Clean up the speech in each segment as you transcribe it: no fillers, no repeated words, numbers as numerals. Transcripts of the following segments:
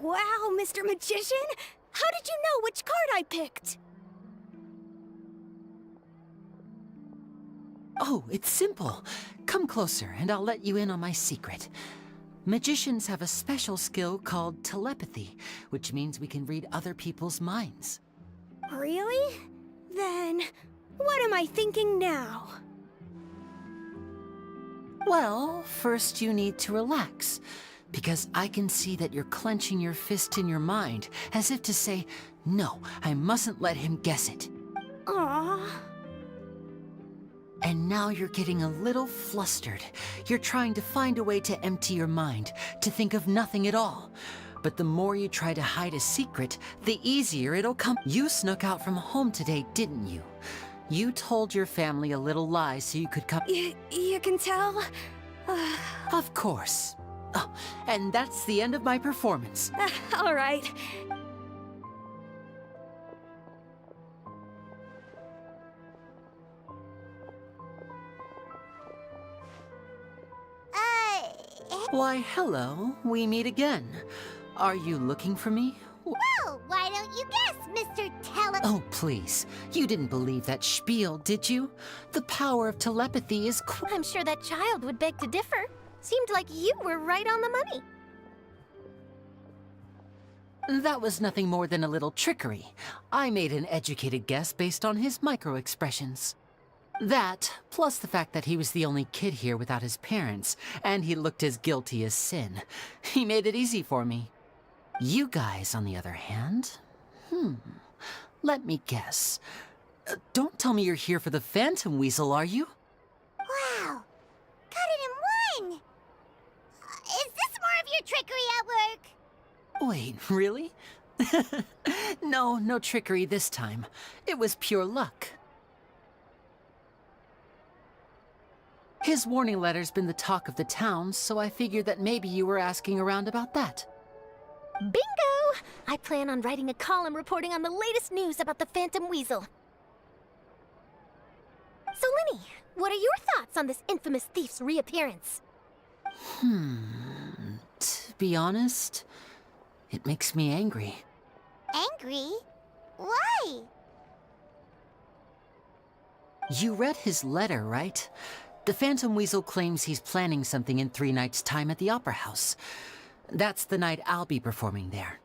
Wow, Mr. Magician! How did you know which card I picked? Oh, it's simple. Come closer, and I'll let you in on my secret. Magicians have a special skill called telepathy, which means we can read other people's minds. Really? Then, what am I thinking now? Well, first you need to relax, because I can see that you're clenching your fist in your mind, as if to say, no, I mustn't let him guess it. Aww. And now you're getting a little flustered. You're trying to find a way to empty your mind, to think of nothing at all. But the more you try to hide a secret, the easier it'll come. You snuck out from home today, didn't you? You told your family a little lie so you could come— You can tell? Of course. Oh, and that's the end of my performance. All right. Why, hello. We meet again. Are you looking for me? Well, why don't you guess, Mr. Oh, please. You didn't believe that spiel, did you? The power of telepathy is I'm sure that child would beg to differ. Seemed like you were right on the money. That was nothing more than a little trickery. I made an educated guess based on his micro-expressions. That, plus the fact that he was the only kid here without his parents, and he looked as guilty as sin. He made it easy for me. You guys, on the other hand, let me guess. Don't tell me you're here for the Phantom Weasel, are you? Wow, got it in one! Is this more of your trickery at work? Wait, really? No trickery this time. It was pure luck. His warning letter's been the talk of the town, so I figured that maybe you were asking around about that. Bingo! I plan on writing a column reporting on the latest news about the Phantom Weasel. So, Linny, what are your thoughts on this infamous thief's reappearance? To be honest, it makes me angry. Angry? Why? You read his letter, right? The Phantom Weasel claims he's planning something in 3 nights' time at the Opera House. That's the night I'll be performing there.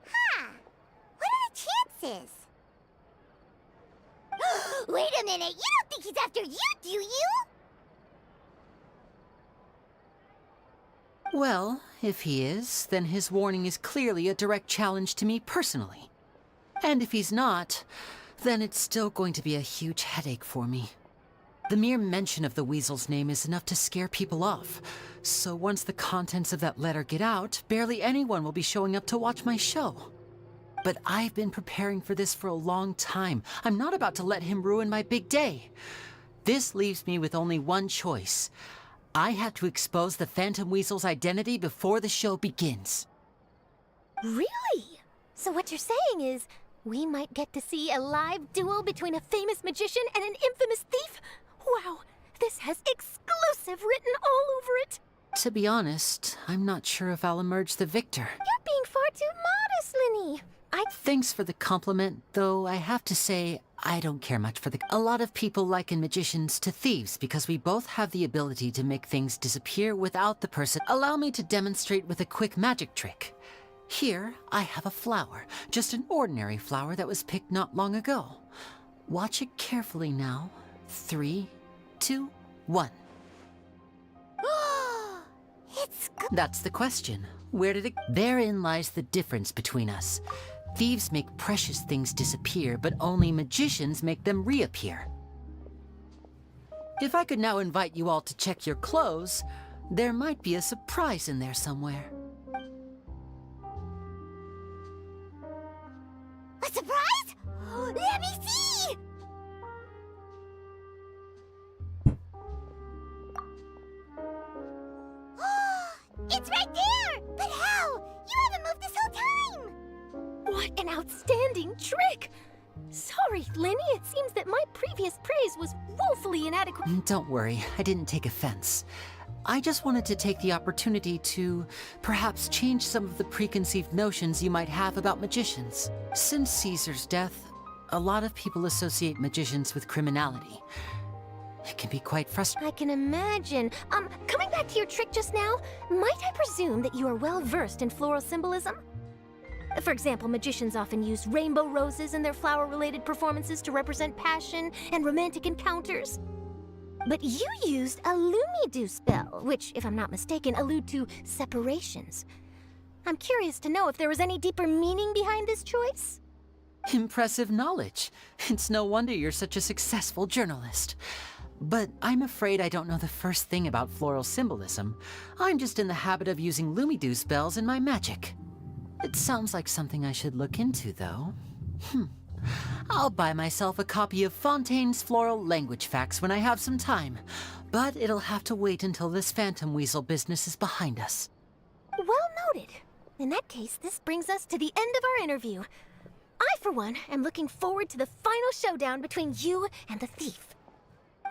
Huh. What are the chances? Wait a minute, you don't think he's after you, do you? Well, if he is, then his warning is clearly a direct challenge to me personally. And if he's not, then it's still going to be a huge headache for me. The mere mention of the Weasel's name is enough to scare people off. So once the contents of that letter get out, barely anyone will be showing up to watch my show. But I've been preparing for this for a long time. I'm not about to let him ruin my big day. This leaves me with only one choice. I have to expose the Phantom Weasel's identity before the show begins. Really? So what you're saying is, we might get to see a live duel between a famous magician and an infamous thief? Wow, this has exclusive written all over it. To be honest, I'm not sure if I'll emerge the victor. You're being far too modest, Linny. Thanks for the compliment, though I have to say, I don't care much for a lot of people liken magicians to thieves because we both have the ability to make things disappear without the person. Allow me to demonstrate with a quick magic trick. Here, I have a flower, just an ordinary flower that was picked not long ago. Watch it carefully now. 3, 2, 1. That's the question. Where did it— Therein lies the difference between us. Thieves make precious things disappear, but only magicians make them reappear. If I could now invite you all to check your clothes, there might be a surprise in there somewhere. A surprise? Let me see! It's right there! But how? You haven't moved this whole time! What an outstanding trick! Sorry, Linny, it seems that my previous praise was woefully inadequate. Don't worry, I didn't take offense. I just wanted to take the opportunity to perhaps change some of the preconceived notions you might have about magicians. Since Caesar's death, a lot of people associate magicians with criminality. It can be quite frustrating. I can imagine. Coming back to your trick just now, might I presume that you are well versed in floral symbolism? For example, magicians often use rainbow roses in their flower-related performances to represent passion and romantic encounters. But you used a Lumidu spell, which, if I'm not mistaken, allude to separations. I'm curious to know if there was any deeper meaning behind this choice? Impressive knowledge. It's no wonder you're such a successful journalist. But I'm afraid I don't know the first thing about floral symbolism. I'm just in the habit of using Lumidu spells in my magic. It sounds like something I should look into, though. I'll buy myself a copy of Fontaine's Floral Language Facts when I have some time. But it'll have to wait until this phantom weasel business is behind us. Well noted. In that case, this brings us to the end of our interview. I, for one, am looking forward to the final showdown between you and the thief.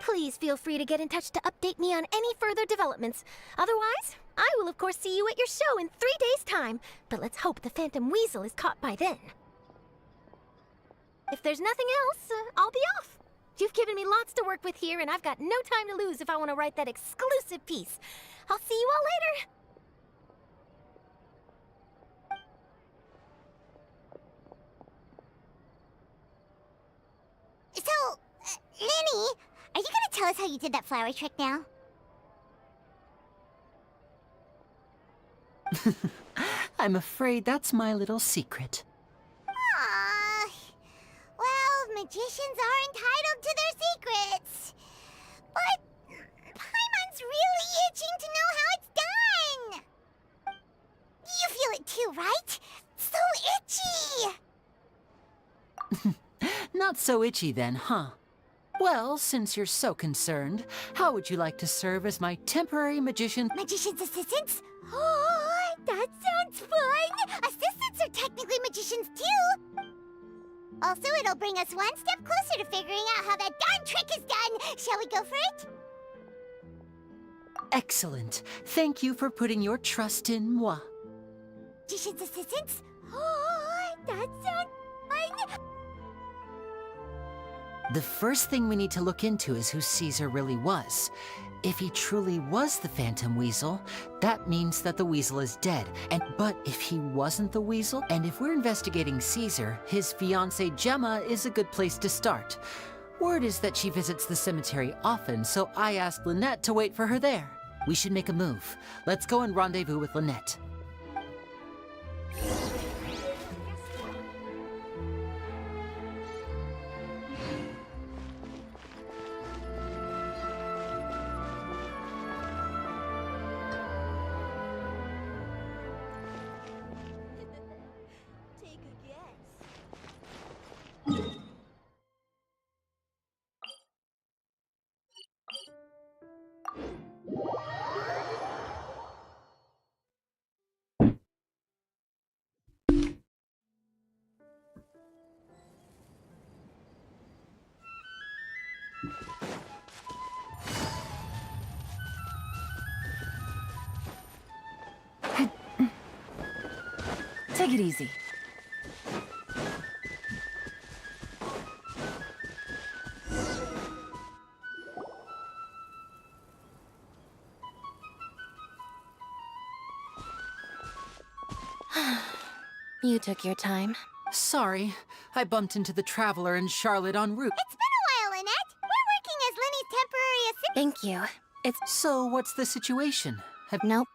Please feel free to get in touch to update me on any further developments. Otherwise, I will of course see you at your show in 3 days' time, but let's hope the Phantom Weasel is caught by then. If there's nothing else, I'll be off. You've given me lots to work with here, and I've got no time to lose if I want to write that exclusive piece. I'll see you all later. So, Lenny, are you gonna tell us how you did that flower trick now? I'm afraid that's my little secret. Aww. Well, magicians are entitled to their secrets. But Paimon's really itching to know how it's done. You feel it too, right? So itchy. Not so itchy then, huh? Well, since you're so concerned, how would you like to serve as my temporary magician? Magician's assistants? Oh, that sounds fun! Assistants are technically magicians too! Also, it'll bring us one step closer to figuring out how that darn trick is done! Shall we go for it? Excellent. Thank you for putting your trust in moi. Magician's assistants? Oh, that sounds fun! The first thing we need to look into is who Caesar really was. If he truly was the Phantom Weasel, that means that the weasel is dead. But if he wasn't the weasel, and if we're investigating Caesar, his fiancée Gemma is a good place to start. Word is that she visits the cemetery often, so I asked Lynette to wait for her there. We should make a move. Let's go and rendezvous with Lynette. Take it easy. You took your time. Sorry, I bumped into the Traveler and Charlotte en route. It's been a while, Lynette! We're working as Lenny's temporary assistant. Thank you. So, what's the situation? Nope.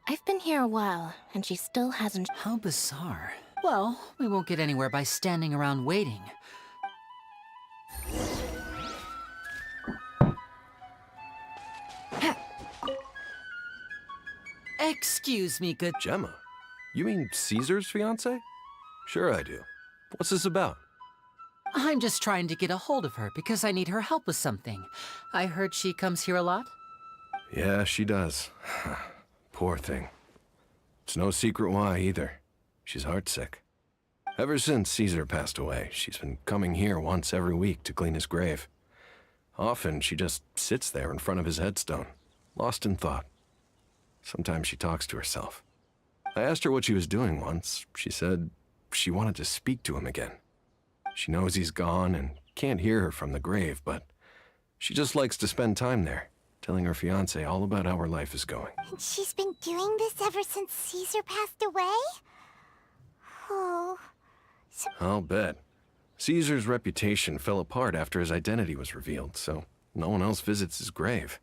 I've been here a while, and she still hasn't... How bizarre. Well, we won't get anywhere by standing around waiting. Excuse me, good... Gemma? You mean Caesar's fiancée? Sure I do. What's this about? I'm just trying to get a hold of her because I need her help with something. I heard she comes here a lot. Yeah, she does. Poor thing. It's no secret why, either. She's heartsick. Ever since Caesar passed away, she's been coming here once every week to clean his grave. Often, she just sits there in front of his headstone, lost in thought. Sometimes she talks to herself. I asked her what she was doing once. She said she wanted to speak to him again. She knows he's gone and can't hear her from the grave, but she just likes to spend time there, telling her fiancé all about how her life is going. And she's been doing this ever since Caesar passed away? Oh... So I'll bet. Caesar's reputation fell apart after his identity was revealed, so no one else visits his grave.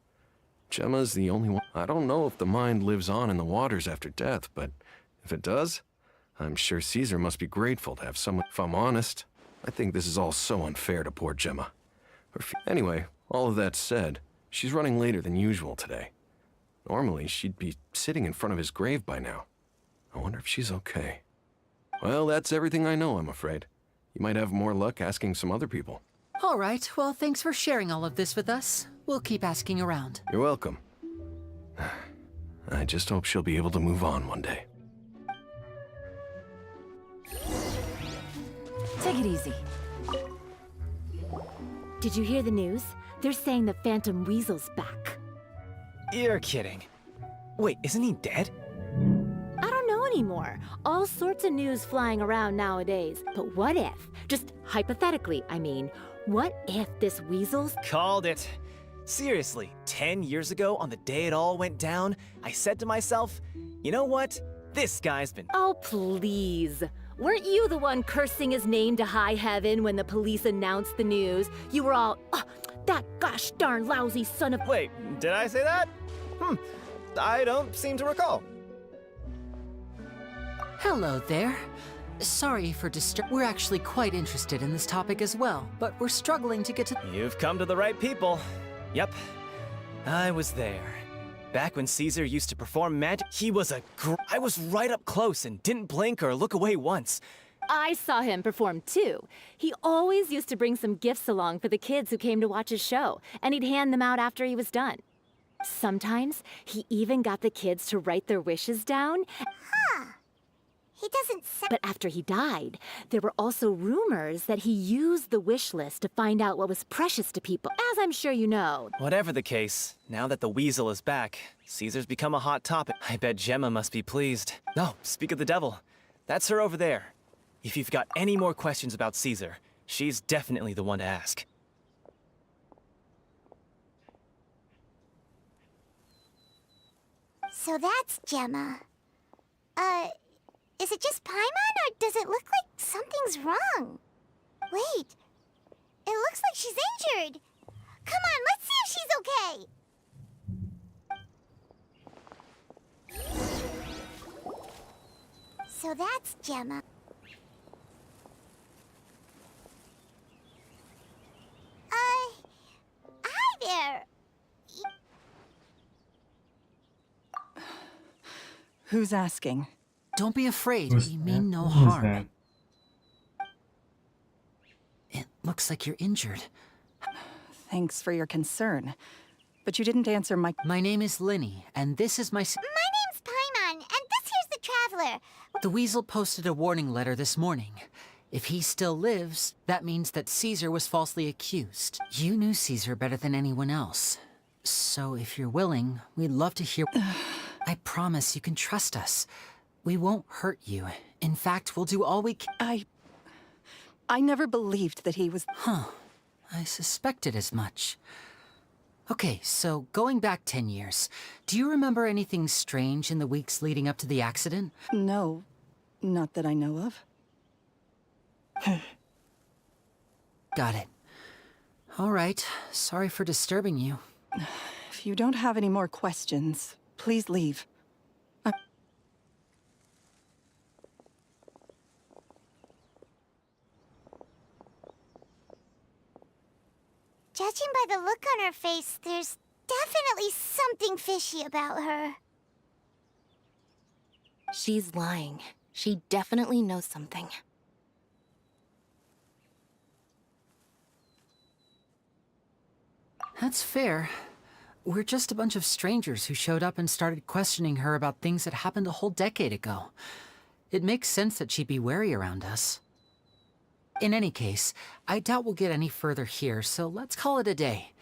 Gemma's the only one. I don't know if the mind lives on in the waters after death, but if it does, I'm sure Caesar must be grateful to have someone. If I'm honest, I think this is all so unfair to poor Gemma. Anyway, all of that said, she's running later than usual today. Normally, she'd be sitting in front of his grave by now. I wonder if she's okay. Well, that's everything I know, I'm afraid. You might have more luck asking some other people. All right, well, thanks for sharing all of this with us. We'll keep asking around. You're welcome. I just hope she'll be able to move on one day. Take it easy. Did you hear the news? They're saying the Phantom Weasel's back. You're kidding. Wait, isn't he dead? I don't know anymore. All sorts of news flying around nowadays. But what if, just hypothetically, I mean, what if this Weasel's... Called it. Seriously, 10 years ago, on the day it all went down, I said to myself, you know what? This guy's been... Oh, please. Weren't you the one cursing his name to high heaven when the police announced the news? You were all, oh, that gosh darn lousy son of... Wait, did I say that? I don't seem to recall. Hello there. Sorry for We're actually quite interested in this topic as well, but we're struggling to get to... You've come to the right people. Yep, I was there. Back when Caesar used to perform magic, he was I was right up close and didn't blink or look away once. I saw him perform too. He always used to bring some gifts along for the kids who came to watch his show, and he'd hand them out after he was done. Sometimes, he even got the kids to write their wishes down. he doesn't say... But after he died, there were also rumors that he used the wish list to find out what was precious to people, as I'm sure you know. Whatever the case, now that the weasel is back, Caesar's become a hot topic. I bet Gemma must be pleased. No, speak of the devil. That's her over there. If you've got any more questions about Caesar, she's definitely the one to ask. So that's Gemma. Is it just Paimon, or does it look like something's wrong? Wait, it looks like she's injured. Come on, let's see if she's okay. So that's Gemma. Hi there. Who's asking? Don't be afraid, we mean no Who's harm. that? It looks like you're injured. Thanks for your concern. But you didn't answer my... My name is Linny, and this is my... My name's Paimon, and this here's the Traveler. The Weasel posted a warning letter this morning. If he still lives, that means that Caesar was falsely accused. You knew Caesar better than anyone else. So if you're willing, we'd love to hear... I promise you can trust us. We won't hurt you. In fact, we'll do all we can... I never believed that he was... Huh. I suspected as much. Okay, so going back 10 years, do you remember anything strange in the weeks leading up to the accident? No, not that I know of. Got it. All right. Sorry for disturbing you. If you don't have any more questions, please leave. Judging by the look on her face, there's definitely something fishy about her. She's lying. She definitely knows something. That's fair. We're just a bunch of strangers who showed up and started questioning her about things that happened a whole decade ago. It makes sense that she'd be wary around us. In any case, I doubt we'll get any further here, so let's call it a day.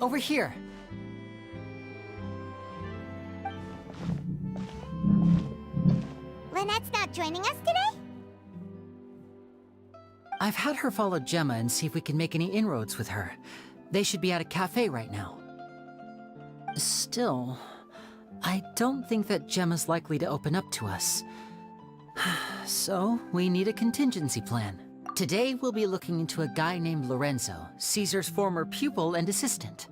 over here. Lynette's not joining us today? I've had her follow Gemma and see if we can make any inroads with her. They should be at a cafe right now. Still, I don't think that Gemma's likely to open up to us. So, we need a contingency plan. Today, we'll be looking into a guy named Lorenzo, Caesar's former pupil and assistant.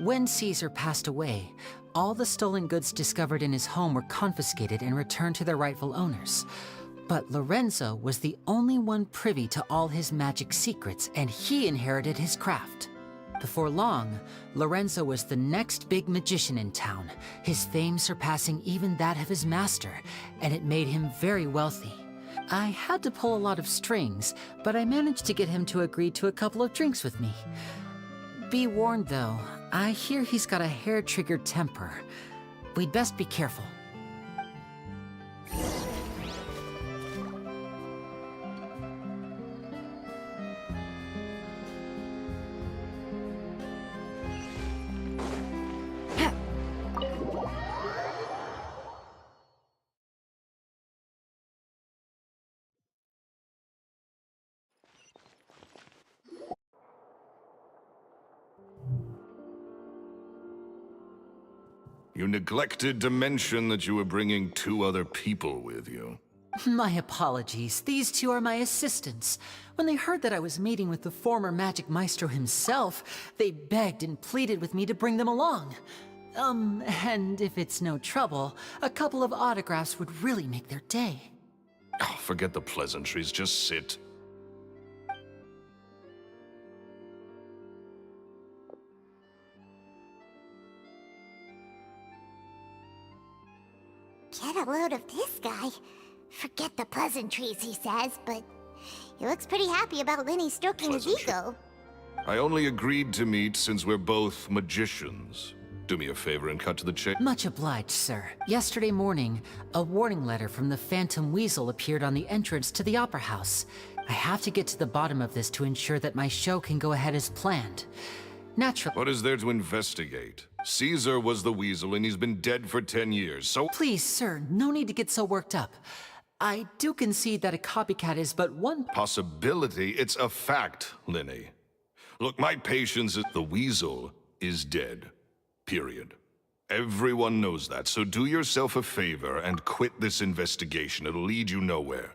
When Caesar passed away, all the stolen goods discovered in his home were confiscated and returned to their rightful owners. But Lorenzo was the only one privy to all his magic secrets, and he inherited his craft. Before long, Lorenzo was the next big magician in town, his fame surpassing even that of his master, and it made him very wealthy. I had to pull a lot of strings, but I managed to get him to agree to a couple of drinks with me. Be warned though, I hear he's got a hair-triggered temper. We'd best be careful. You neglected to mention that you were bringing 2 other people with you. My apologies. These 2 are my assistants. When they heard that I was meeting with the former magic maestro himself, they begged and pleaded with me to bring them along. And if it's no trouble, a couple of autographs would really make their day. Oh, forget the pleasantries, just sit. Get a load of this guy. Forget the pleasantries, he says, but he looks pretty happy about Lenny stroking his ego. I only agreed to meet since we're both magicians. Do me a favor and cut to the chase. Much obliged, sir. Yesterday morning, a warning letter from the Phantom Weasel appeared on the entrance to the Opera House. I have to get to the bottom of this to ensure that my show can go ahead as planned. Naturally. What is there to investigate? Caesar was the Weasel and he's been dead for 10 years, so— Please, sir, no need to get so worked up. I do concede that a copycat is but one Possibility, it's a fact, Lenny. Look, my patience is— the Weasel is dead. Period. Everyone knows that, so do yourself a favor and quit this investigation. It'll lead you nowhere.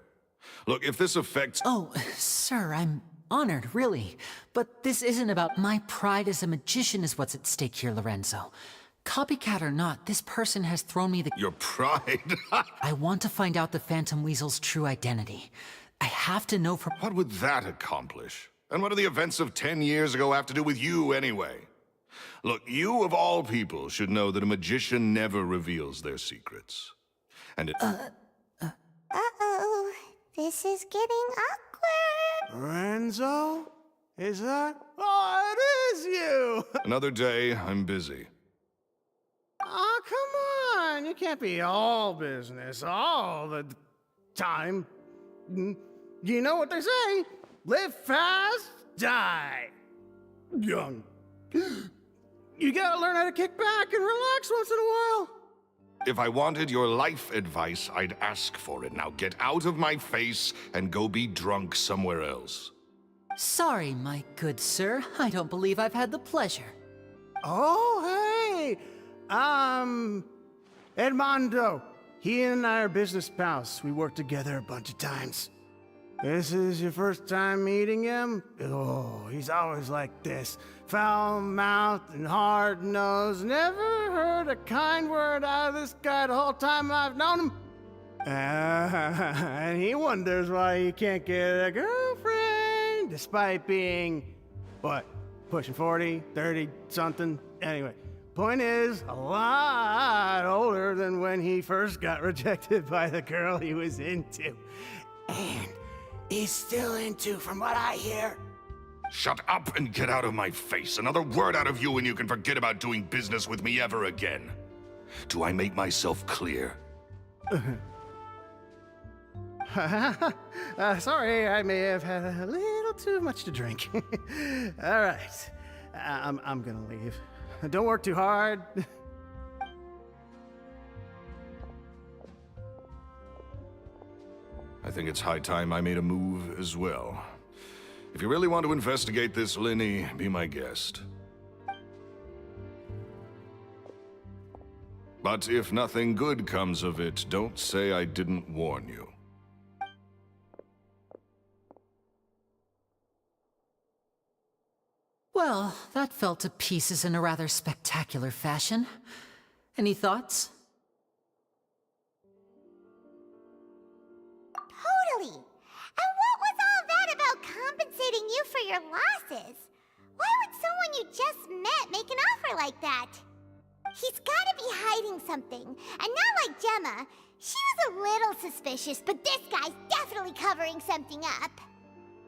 Look, if this affects— Oh, sir, I'm honored, really. But this isn't about my pride as a magician is what's at stake here, Lorenzo. Copycat or not, this person has thrown me the— Your pride? I want to find out the Phantom Weasel's true identity. I have to know for— What would that accomplish? And what do the events of 10 years ago have to do with you anyway? Look, you of all people should know that a magician never reveals their secrets. And it— Uh-oh. This is getting awkward. Lorenzo? Is that? Oh, it is you! Another day, I'm busy. Oh, come on! You can't be all business all the time. You know what they say? Live fast, die young. You gotta learn how to kick back and relax once in a while. If I wanted your life advice, I'd ask for it. Now get out of my face and go be drunk somewhere else. Sorry, my good sir. I don't believe I've had the pleasure. Oh, hey! Edmondo. He and I are business pals. We worked together a bunch of times. This is your first time meeting him? Oh, he's always like this. Foul-mouthed and hard-nosed. Never heard a kind word out of this guy the whole time I've known him. And he wonders why he can't get a girlfriend, despite being, what, pushing 40, 30, something? Anyway, point is, a lot older than when he first got rejected by the girl he was into. And he's still into, from what I hear. Shut up and get out of my face. Another word out of you and you can forget about doing business with me ever again. Do I make myself clear? Sorry, I may have had a little too much to drink. All right. I'm gonna leave. Don't work too hard. I think it's high time I made a move as well. If you really want to investigate this, Linny, be my guest. But if nothing good comes of it, don't say I didn't warn you. Well, that fell to pieces in a rather spectacular fashion. Any thoughts? Totally. And what was all that about compensating you for your losses? Why would someone you just met make an offer like that? He's gotta be hiding something. And not like Gemma. She was a little suspicious, but this guy's definitely covering something up.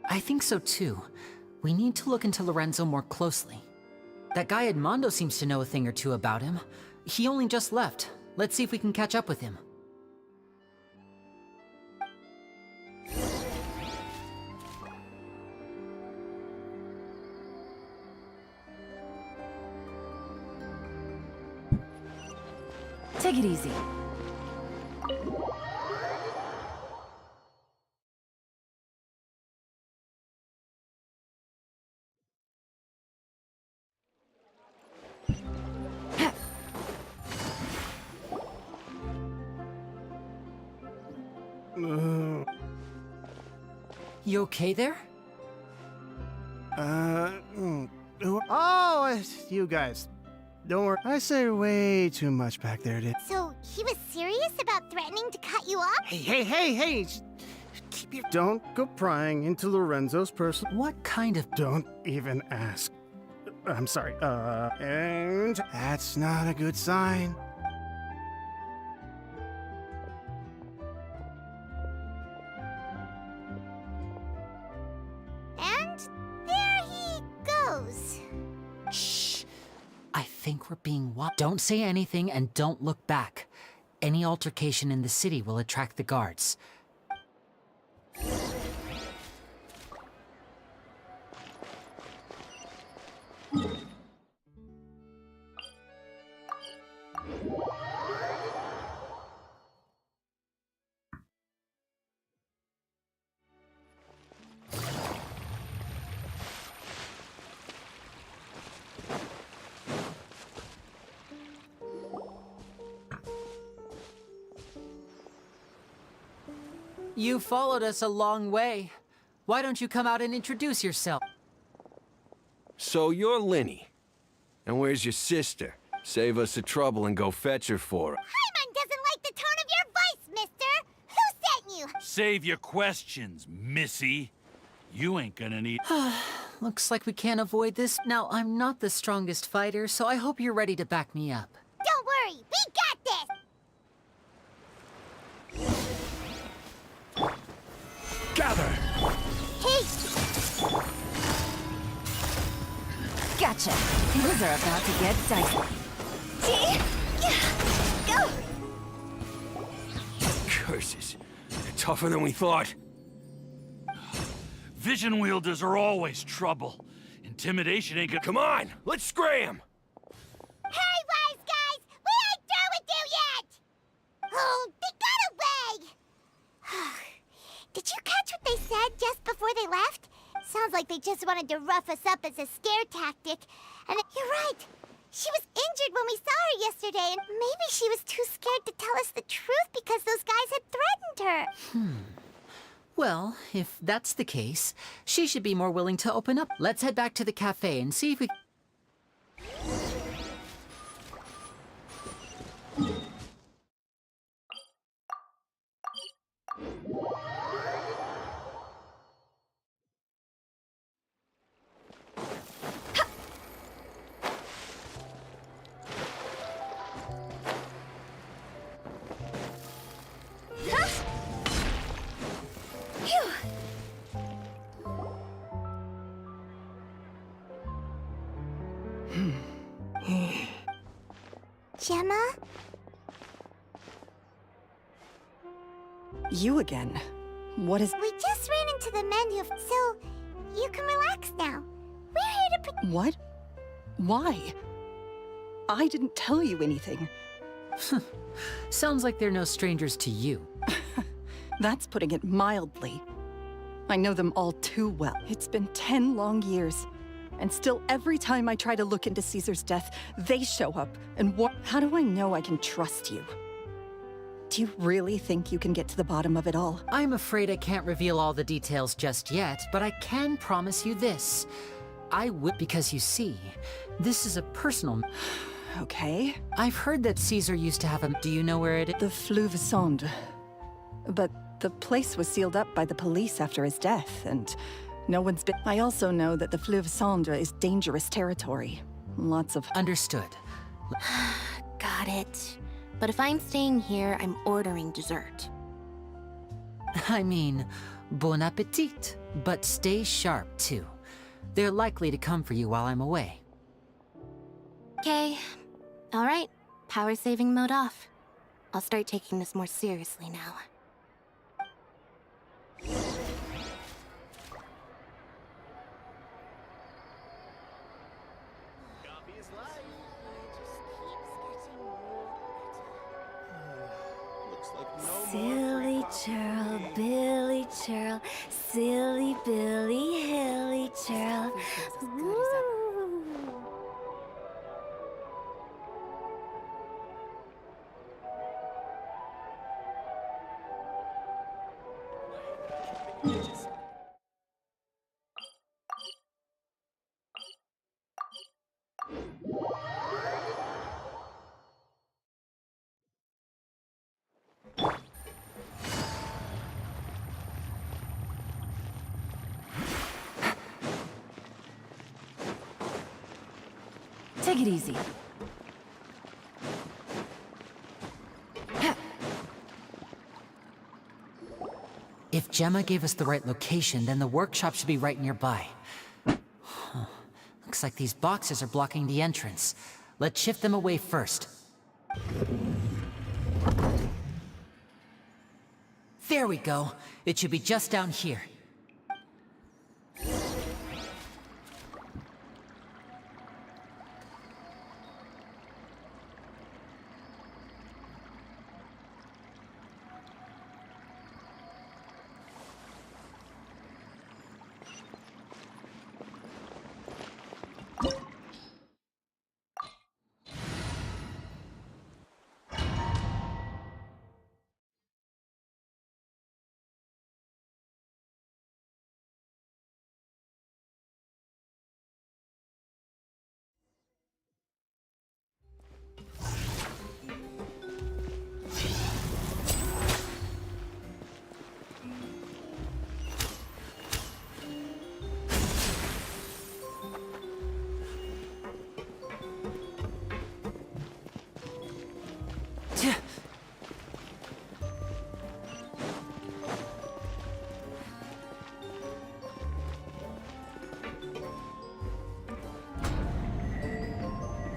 I think so too. We need to look into Lorenzo more closely. That guy Edmondo seems to know a thing or two about him. He only just left. Let's see if we can catch up with him. Take it easy. You okay there? Oh, it's you guys. Don't worry. I say way too much back there, dude. So, he was serious about threatening to cut you up? Hey! Keep your... Don't go prying into Lorenzo's personal... What kind of... Don't even ask. I'm sorry. And that's not a good sign. And there he goes. Shh. I think we're being watched. Don't say anything and don't look back. Any altercation in the city will attract the guards. You followed us a long way. Why don't you come out and introduce yourself? So you're Linny. And where's your sister? Save us the trouble and go fetch her for us. Paimon doesn't like the tone of your voice, mister! Who sent you? Save your questions, missy. You ain't gonna need... Looks like we can't avoid this. Now, I'm not the strongest fighter, so I hope you're ready to back me up. Don't worry, we got this! Gather! Hey! Gotcha. Things are about to get dicey. Go! Curses. They're tougher than we thought. Vision wielders are always trouble. Intimidation ain't gonna... Come on, let's scram! Hey, wise guys! We ain't through with you yet! Oh, they got away! Did you catch what they said just before they left? Sounds like they just wanted to rough us up as a scare tactic. And you're right. She was injured when we saw her yesterday, and maybe she was too scared to tell us the truth because those guys had threatened her. Well, if that's the case, she should be more willing to open up. Let's head back to the cafe and see if we... Gemma? You again. What is... We just ran into the menu, so you can relax now. We're here to What? Why? I didn't tell you anything. Sounds like they're no strangers to you. That's putting it mildly. I know them all too well. It's been 10 long years. And still, every time I try to look into Caesar's death, they show up and How do I know I can trust you? Do you really think you can get to the bottom of it all? I'm afraid I can't reveal all the details just yet, but I can promise you this. I will, because you see, this is a personal... Okay. I've heard that Caesar used to have a... Do you know where it is? The Fleuve Sonde. But the place was sealed up by the police after his death, and no one's been... I also know that the Fleuve Sonde is dangerous territory. Lots of... Understood. Got it. But if I'm staying here, I'm ordering dessert. I mean, bon appetit. But stay sharp, too. They're likely to come for you while I'm away. Okay. All right. Power saving mode off. I'll start taking this more seriously now. Silly churl, Billy churl, silly Billy, hilly churl. Take it easy. If Gemma gave us the right location, then the workshop should be right nearby. Looks like these boxes are blocking the entrance. Let's shift them away first. There we go. It should be just down here.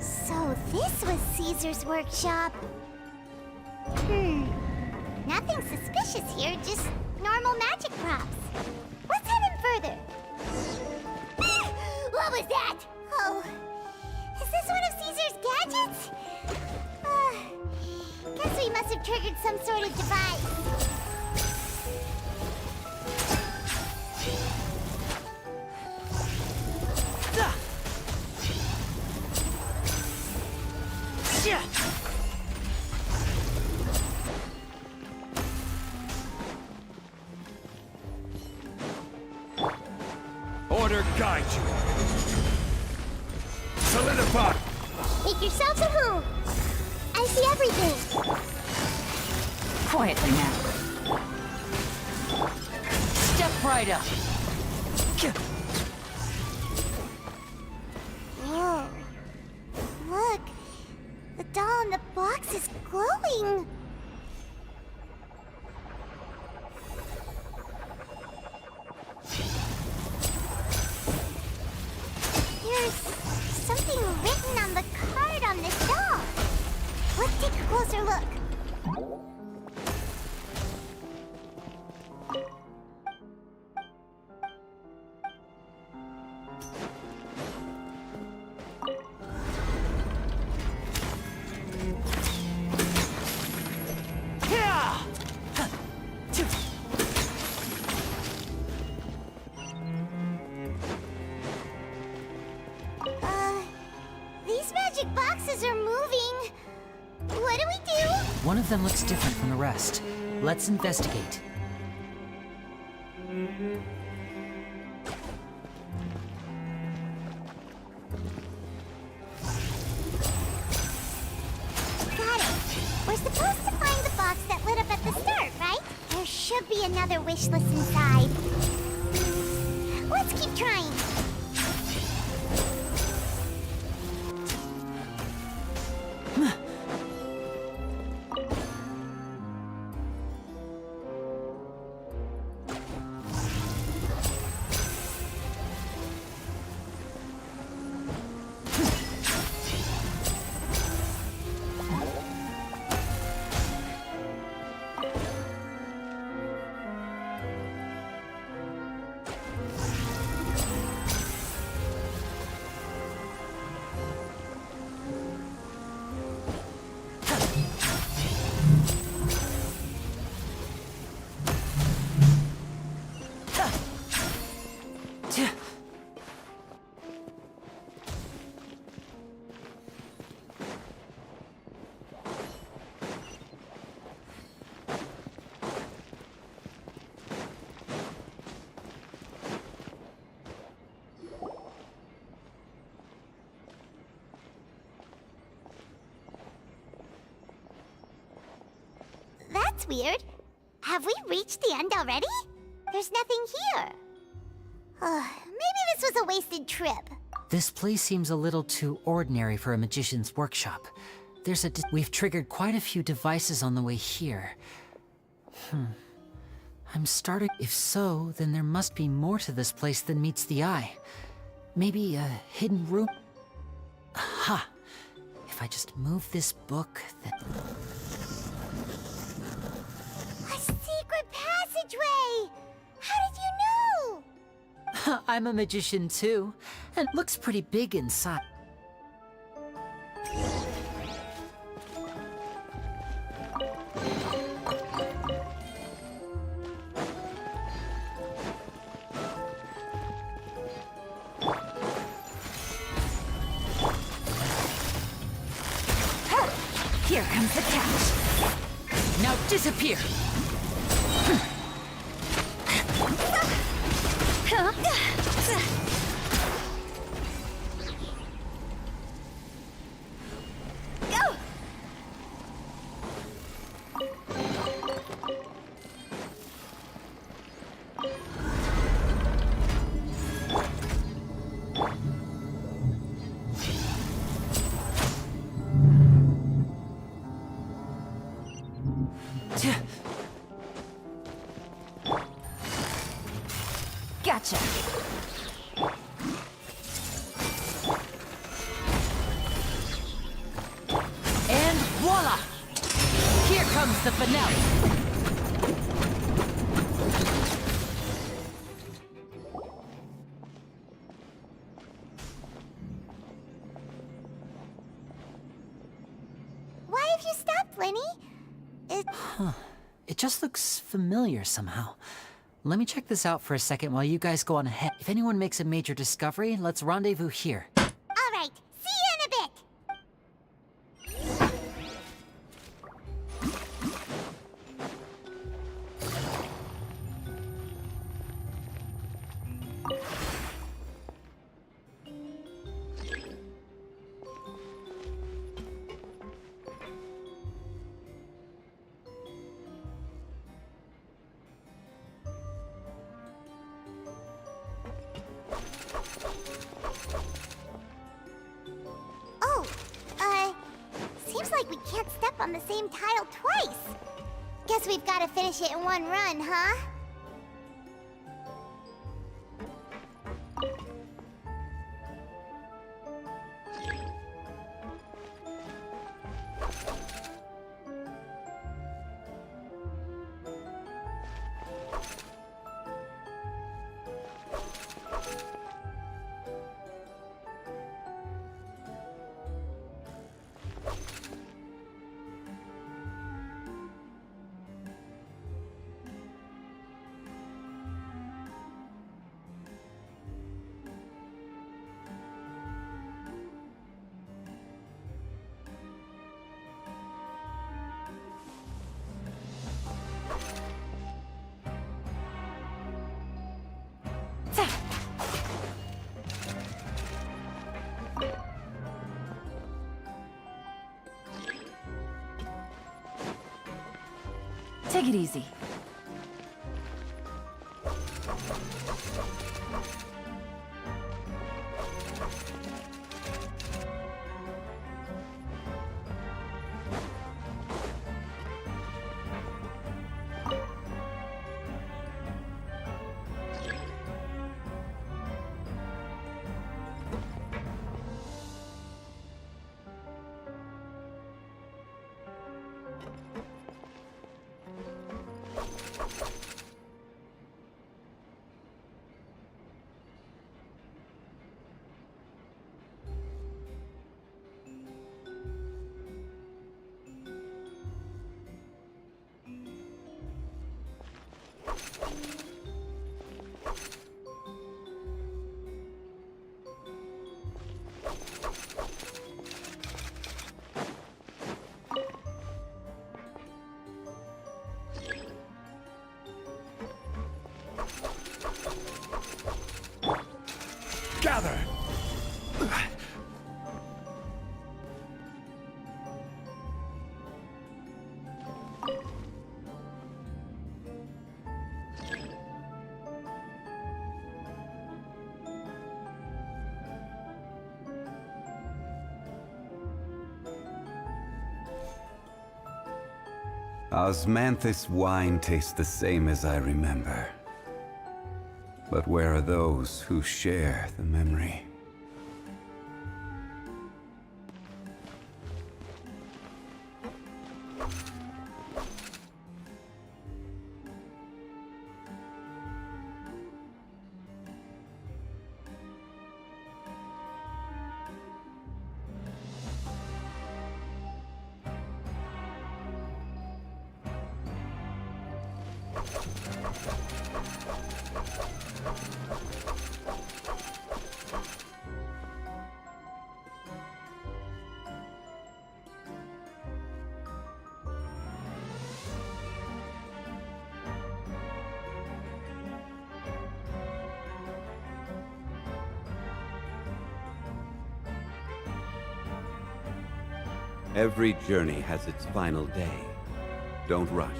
So this was Caesar's workshop. Nothing suspicious here, just normal magic props. Let's head in further. What was that? Oh, is this one of Caesar's gadgets? Guess we must have triggered some sort of device. Order guide you. Solidify! Make yourselves at home. I see everything. Quietly now. Step right up. Whoa. Look. The doll in the box is glowing. There's something written on the card on this doll. Let's take a closer look. them looks different from the rest. Let's investigate. Got it. We're supposed to find the box that lit up at the start, right? There should be another wish list inside. Let's keep trying. That's weird. Have we reached the end already? There's nothing here. Maybe this was a wasted trip. This place seems a little too ordinary for a magician's workshop. We've triggered quite a few devices on the way here. I'm starting. If so, then there must be more to this place than meets the eye. Maybe a hidden room? Aha! If I just move this book, then... A secret passageway! How did you know? I'm a magician too, and it looks pretty big inside. Here comes the catch. Now disappear! Go! Gotcha. And voila! Here comes the finale! Why have you stopped, Lenny? It just looks familiar somehow. Let me check this out for a second while you guys go on ahead. If anyone makes a major discovery, let's rendezvous here. All right, see you in a bit. Seems like we can't step on the same tile twice. Guess we've got to finish it in one run, huh? Take it easy. Gather! Osmanthus wine tastes the same as I remember. But where are those who share the memory? Every journey has its final day. Don't rush.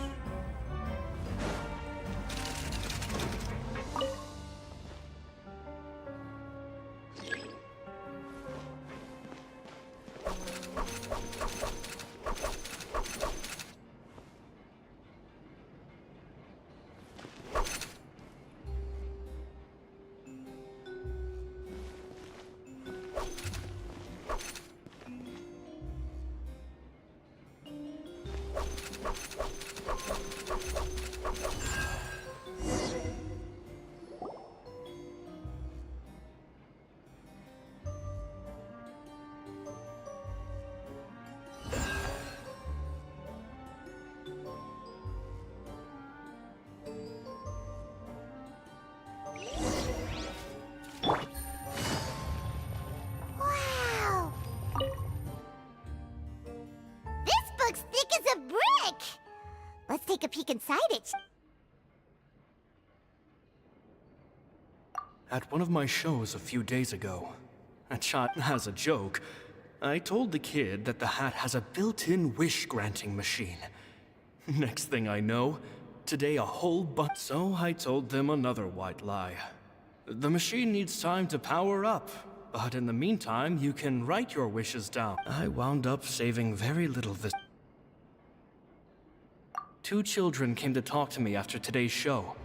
Wow! This book's thick as a brick! Let's take a peek inside it. At one of my shows a few days ago, as a joke, I told the kid that the hat has a built-in wish-granting machine. Next thing I know, today a whole bunch. So I told them another white lie. The machine needs time to power up, but in the meantime, you can write your wishes down. I wound up saving very little this. 2 children came to talk to me after today's show.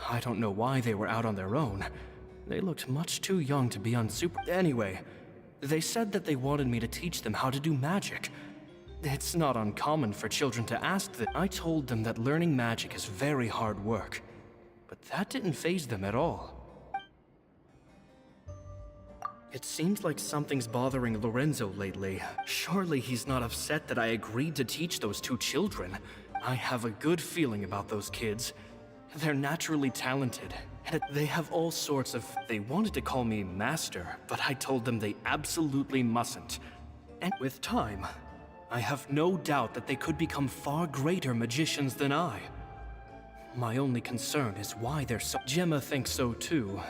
I don't know why they were out on their own. They looked much too young to be Anyway, they said that they wanted me to teach them how to do magic. It's not uncommon for children to ask that. I told them that learning magic is very hard work, but that didn't faze them at all. It seems like something's bothering Lorenzo lately. Surely he's not upset that I agreed to teach those 2 children. I have a good feeling about those kids. They're naturally talented, and they have all sorts of... They wanted to call me master, but I told them they absolutely mustn't. And with time, I have no doubt that they could become far greater magicians than I. My only concern is why they're so... Gemma thinks so too.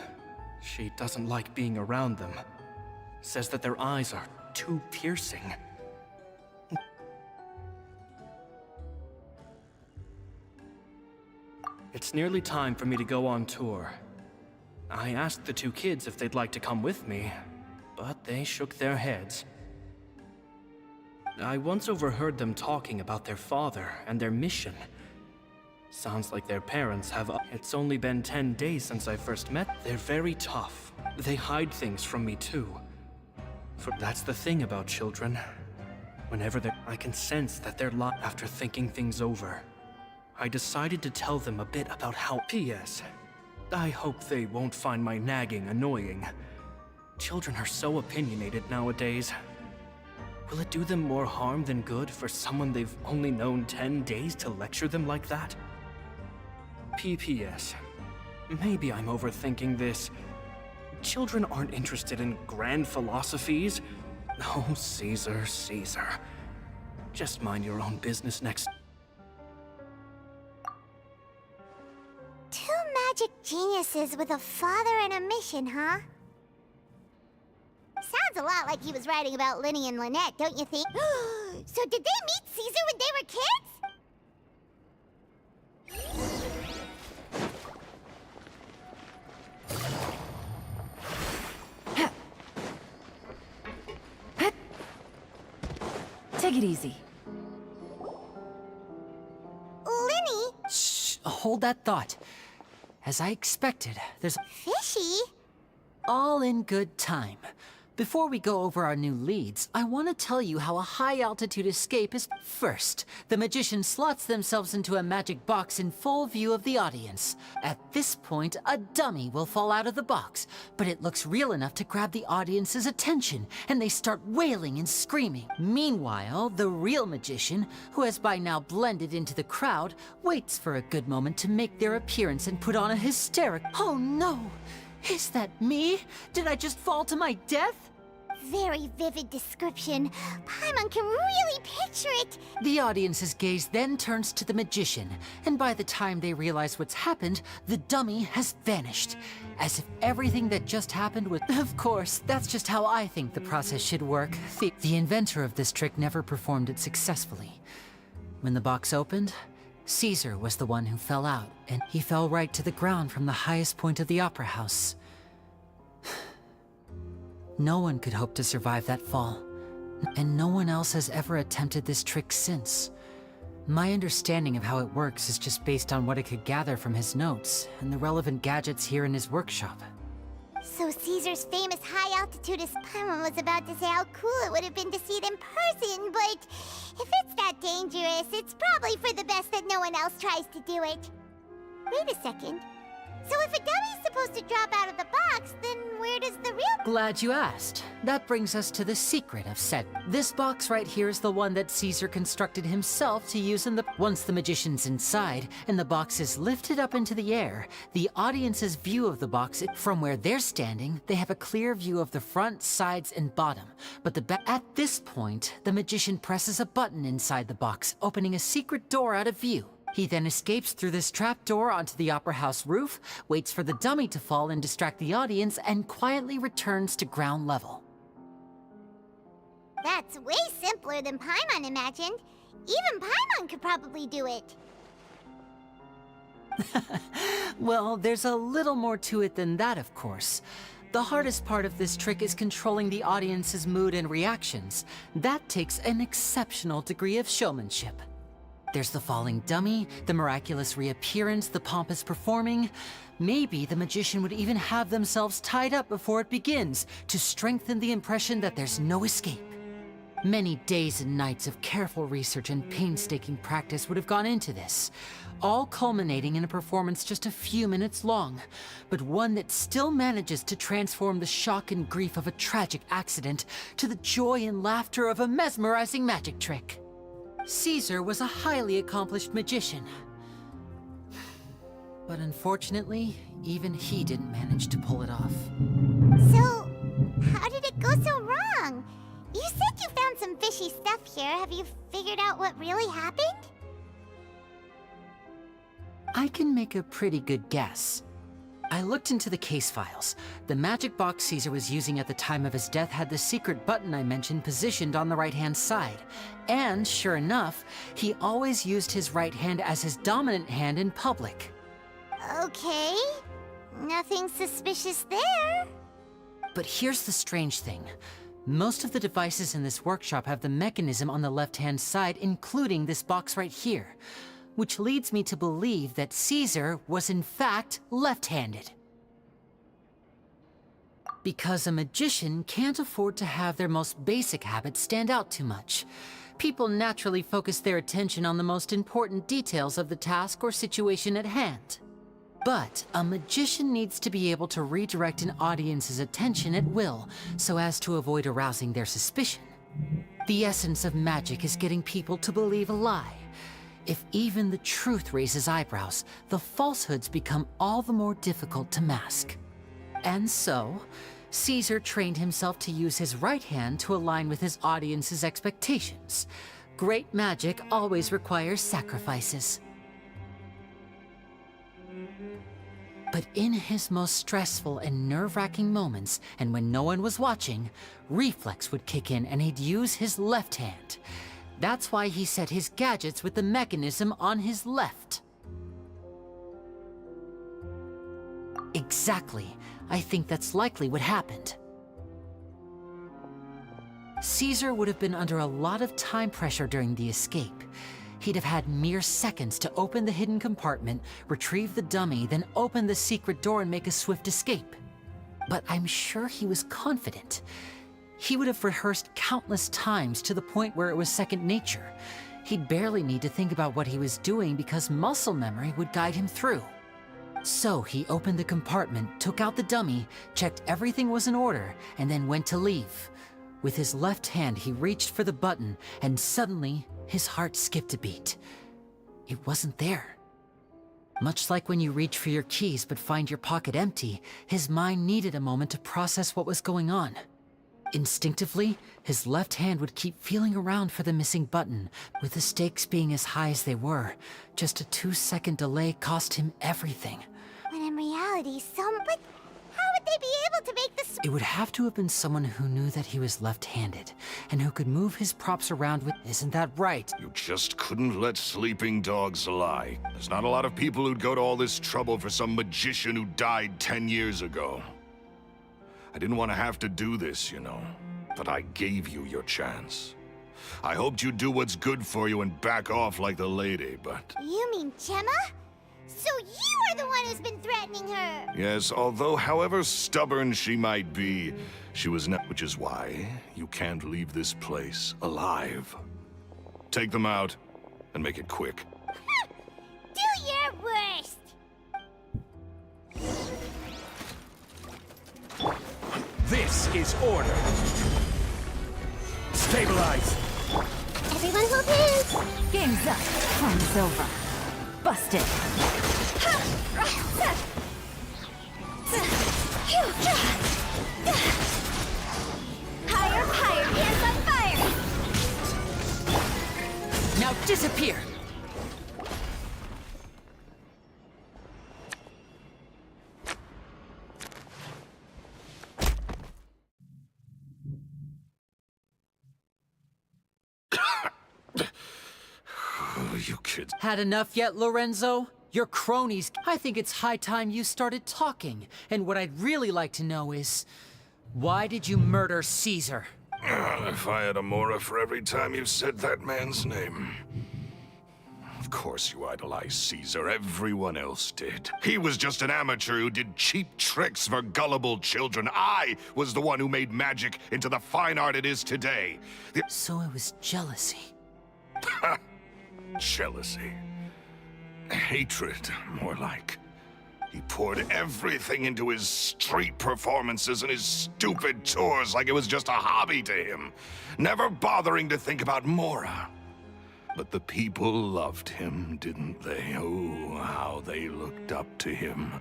She doesn't like being around them. Says that their eyes are too piercing. It's nearly time for me to go on tour. I asked the two kids if they'd like to come with me, but they shook their heads. I once overheard them talking about their father and their mission. Sounds like their parents have... It's only been 10 days since I first met. They're very tough. They hide things from me too. That's the thing about children. Whenever I can sense that they're lying. After thinking things over, I decided to tell them a bit about how... P.S. I hope they won't find my nagging annoying. Children are so opinionated nowadays. Will it do them more harm than good for someone they've only known 10 days to lecture them like that? P.P.S. Maybe I'm overthinking this. Children aren't interested in grand philosophies. No, Caesar, Caesar. Just mind your own business next. Two magic geniuses with a father and a mission, huh? Sounds a lot like he was writing about Linny and Lynette, don't you think? So did they meet Caesar when they were kids? Take it easy. Linny? Shh, hold that thought. As I expected, there's... Fishy? All in good time. Before we go over our new leads, I want to tell you how a high-altitude escape is... First, the magician slots themselves into a magic box in full view of the audience. At this point, a dummy will fall out of the box, but it looks real enough to grab the audience's attention, and they start wailing and screaming. Meanwhile, the real magician, who has by now blended into the crowd, waits for a good moment to make their appearance and put on a hysteric... Oh no! Is that me? Did I just fall to my death? Very vivid description. Paimon can really picture it. The audience's gaze then turns to the magician, and by the time they realize what's happened, the dummy has vanished. As if everything that just happened was... Of course, that's just how I think the process should work. The inventor of this trick never performed it successfully. When the box opened, Caesar was the one who fell out, and he fell right to the ground from the highest point of the opera house. No one could hope to survive that fall, and no one else has ever attempted this trick since. My understanding of how it works is just based on what I could gather from his notes and the relevant gadgets here in his workshop. So Caesar's famous high-altitude Paimon was about to say how cool it would have been to see it in person, but if it's that dangerous, it's probably for the best that no one else tries to do it. Wait a second. So if a dummy's supposed to drop out of the box, then where does the real... Glad you asked. That brings us to the secret of said. This box right here is the one that Caesar constructed himself to use in the... Once the magician's inside, and the box is lifted up into the air, the audience's view of the box, from where they're standing, they have a clear view of the front, sides, and bottom. But at this point, the magician presses a button inside the box, opening a secret door out of view. He then escapes through this trapdoor onto the opera house roof, waits for the dummy to fall and distract the audience, and quietly returns to ground level. That's way simpler than Paimon imagined. Even Paimon could probably do it. Well, there's a little more to it than that, of course. The hardest part of this trick is controlling the audience's mood and reactions. That takes an exceptional degree of showmanship. There's the falling dummy, the miraculous reappearance, the pompous performing. Maybe the magician would even have themselves tied up before it begins to strengthen the impression that there's no escape. Many days and nights of careful research and painstaking practice would have gone into this, all culminating in a performance just a few minutes long, but one that still manages to transform the shock and grief of a tragic accident to the joy and laughter of a mesmerizing magic trick. Caesar was a highly accomplished magician. But unfortunately, even he didn't manage to pull it off. So, how did it go so wrong? You said you found some fishy stuff here. Have you figured out what really happened? I can make a pretty good guess. I looked into the case files. The magic box Caesar was using at the time of his death had the secret button I mentioned positioned on the right-hand side. And, sure enough, he always used his right hand as his dominant hand in public. Okay. Nothing suspicious there. But here's the strange thing. Most of the devices in this workshop have the mechanism on the left-hand side, including this box right here, which leads me to believe that Caesar was in fact left-handed. Because a magician can't afford to have their most basic habits stand out too much. People naturally focus their attention on the most important details of the task or situation at hand. But a magician needs to be able to redirect an audience's attention at will, so as to avoid arousing their suspicion. The essence of magic is getting people to believe a lie. If even the truth raises eyebrows, the falsehoods become all the more difficult to mask. And so, Caesar trained himself to use his right hand to align with his audience's expectations. Great magic always requires sacrifices. But in his most stressful and nerve-wracking moments, and when no one was watching, reflex would kick in and he'd use his left hand. That's why he set his gadgets with the mechanism on his left. Exactly. I think that's likely what happened. Caesar would have been under a lot of time pressure during the escape. He'd have had mere seconds to open the hidden compartment, retrieve the dummy, then open the secret door and make a swift escape. But I'm sure he was confident. He would have rehearsed countless times to the point where it was second nature. He'd barely need to think about what he was doing because muscle memory would guide him through. So he opened the compartment, took out the dummy, checked everything was in order, and then went to leave. With his left hand, he reached for the button, and suddenly, his heart skipped a beat. It wasn't there. Much like when you reach for your keys but find your pocket empty, his mind needed a moment to process what was going on. Instinctively, his left hand would keep feeling around for the missing button. With the stakes being as high as they were, just a 2-second delay cost him everything. When in reality, but how would they be able to make this? It would have to have been someone who knew that he was left-handed, and who could move his props around with... Isn't that right? You just couldn't let sleeping dogs lie. There's not a lot of people who'd go to all this trouble for some magician who died 10 years ago. I didn't want to have to do this, you know, but I gave you your chance. I hoped you'd do what's good for you and back off like the lady, but... You mean Gemma? So you are the one who's been threatening her! Yes, although however stubborn she might be, she was not... Which is why you can't leave this place alive. Take them out, and make it quick. Do your worst! This is order. Stabilize. Everyone hold hands! Game's up. Fun's over. Busted. Higher, higher, hands on fire! Now disappear! You kids. Had enough yet, Lorenzo? Your cronies. I think it's high time you started talking. And what I'd really like to know is, why did you murder Caesar? If I had a mora for every time you said that man's name. Of course you idolized Caesar. Everyone else did. He was just an amateur who did cheap tricks for gullible children. I was the one who made magic into the fine art it is today. So it was jealousy. Jealousy. Hatred, more like. He poured everything into his street performances and his stupid tours like it was just a hobby to him, never bothering to think about Mora. But the people loved him, didn't they? Oh, how they looked up to him.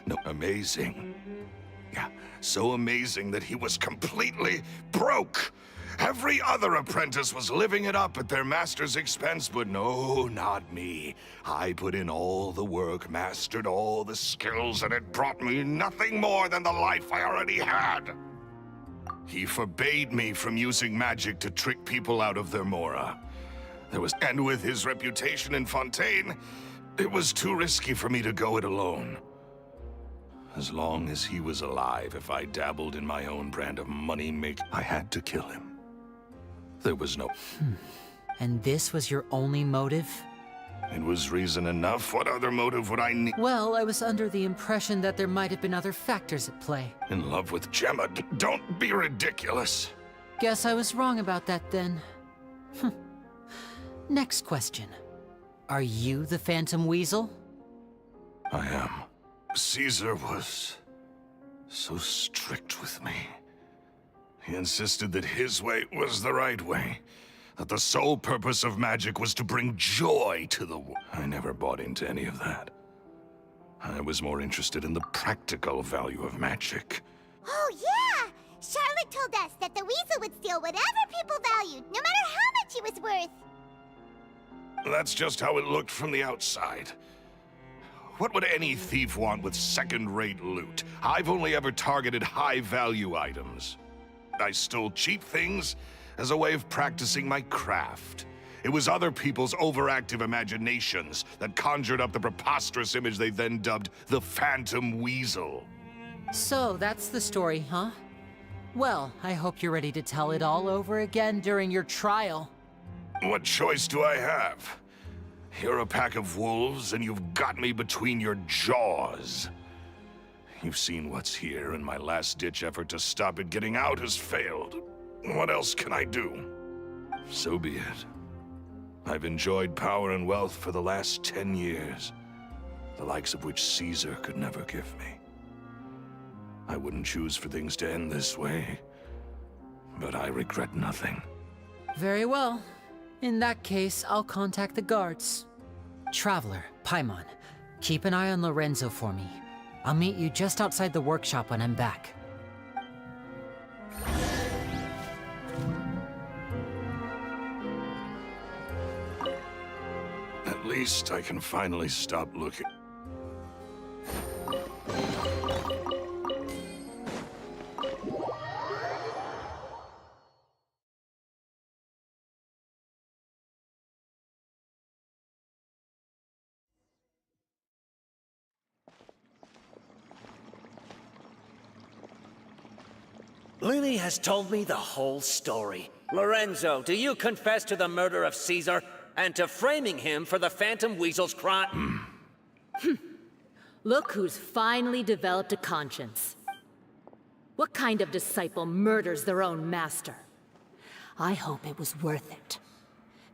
No, amazing. Yeah, so amazing that he was completely broke. Every other apprentice was living it up at their master's expense, but no, not me. I put in all the work, mastered all the skills, and it brought me nothing more than the life I already had. He forbade me from using magic to trick people out of their mora. And with his reputation in Fontaine, It was too risky for me to go it alone. As long as he was alive, if I dabbled in my own brand of money-making, I had to kill him. There was no... And this was your only motive? It was reason enough. What other motive would I need? Well, I was under the impression that there might have been other factors at play. In love with Gemma? Don't be ridiculous. Guess I was wrong about that then. Next question. Are you the Phantom Weasel? I am. Caesar was so strict with me. He insisted that his way was the right way. That the sole purpose of magic was to bring joy to the world. I never bought into any of that. I was more interested in the practical value of magic. Oh, yeah! Charlotte told us that the weasel would steal whatever people valued, no matter how much it was worth. That's just how it looked from the outside. What would any thief want with second-rate loot? I've only ever targeted high-value items. I stole cheap things as a way of practicing my craft. It was other people's overactive imaginations that conjured up the preposterous image they then dubbed the Phantom Weasel. So, that's the story, huh? Well, I hope you're ready to tell it all over again during your trial. What choice do I have? You're a pack of wolves, and you've got me between your jaws. You've seen what's here, and my last-ditch effort to stop it getting out has failed. What else can I do? So be it. I've enjoyed power and wealth for the last 10 years, the likes of which Caesar could never give me. I wouldn't choose for things to end this way, but I regret nothing. Very well. In that case, I'll contact the guards. Traveler, Paimon, keep an eye on Lorenzo for me. I'll meet you just outside the workshop when I'm back. At least I can finally stop looking. Lily has told me the whole story. Lorenzo, do you confess to the murder of Caesar and to framing him for the Phantom Weasel's crime? Look who's finally developed a conscience. What kind of disciple murders their own master? I hope it was worth it,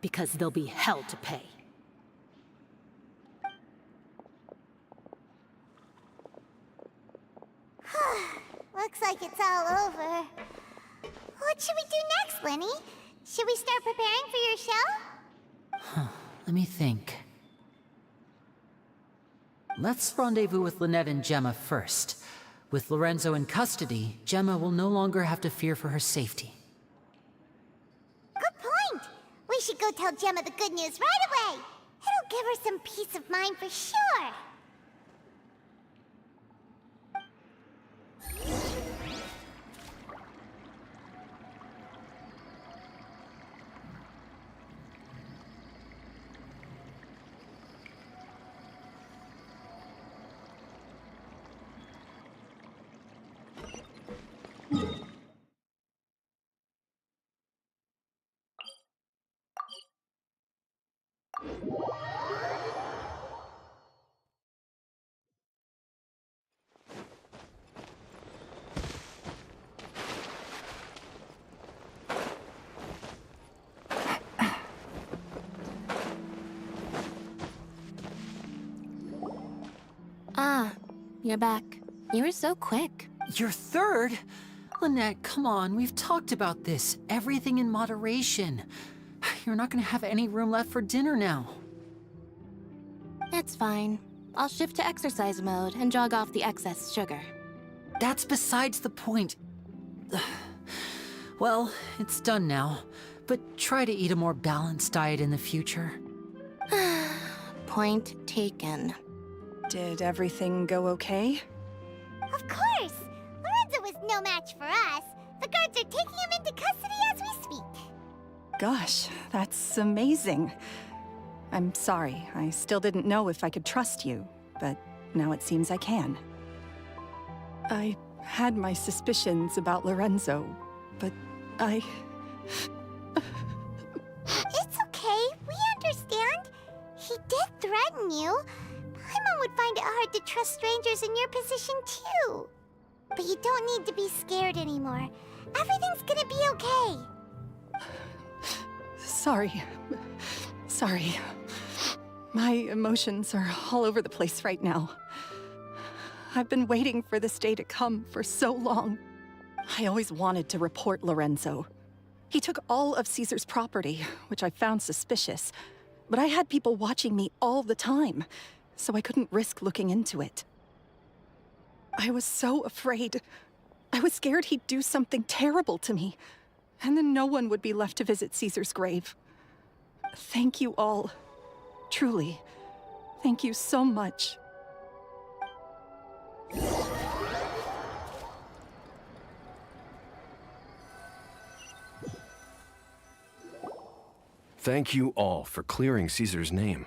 because there'll be hell to pay. Looks like it's all over. What should we do next, Lenny? Should we start preparing for your show? Let me think. Let's rendezvous with Lynette and Gemma first. With Lorenzo in custody, Gemma will no longer have to fear for her safety. Good point! We should go tell Gemma the good news right away! It'll give her some peace of mind for sure! Ah, you're back. You were so quick. You're third? Lynette, come on, we've talked about this. Everything in moderation. You're not gonna have any room left for dinner now. It's fine. I'll shift to exercise mode and jog off the excess sugar. That's besides the point. Well, it's done now, but try to eat a more balanced diet in the future. Point taken. Did everything go okay? Of course! Lorenzo was no match for us. The guards are taking him into custody as we speak. Gosh, that's amazing. I'm sorry. I still didn't know if I could trust you, but now it seems I can. I had my suspicions about Lorenzo, but I... It's okay, we understand. He did threaten you. Paimon would find it hard to trust strangers in your position too. But you don't need to be scared anymore. Everything's gonna be okay. Sorry. Sorry. My emotions are all over the place right now. I've been waiting for this day to come for so long. I always wanted to report Lorenzo. He took all of Caesar's property, which I found suspicious, but I had people watching me all the time, so I couldn't risk looking into it. I was so afraid. I was scared he'd do something terrible to me, and then no one would be left to visit Caesar's grave. Thank you all. Truly. Thank you so much. Thank you all for clearing Caesar's name.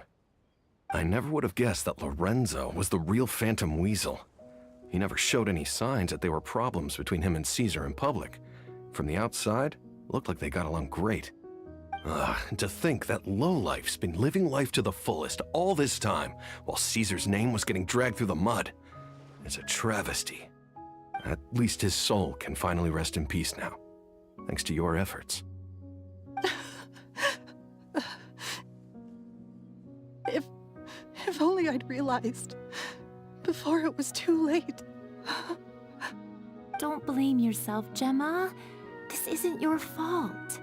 I never would have guessed that Lorenzo was the real Phantom Weasel. He never showed any signs that there were problems between him and Caesar in public. From the outside, it looked like they got along great. And to think that lowlife's been living life to the fullest all this time, while Caesar's name was getting dragged through the mud. It's a travesty. At least his soul can finally rest in peace now, thanks to your efforts. If only I'd realized before it was too late. Don't blame yourself, Gemma. This isn't your fault.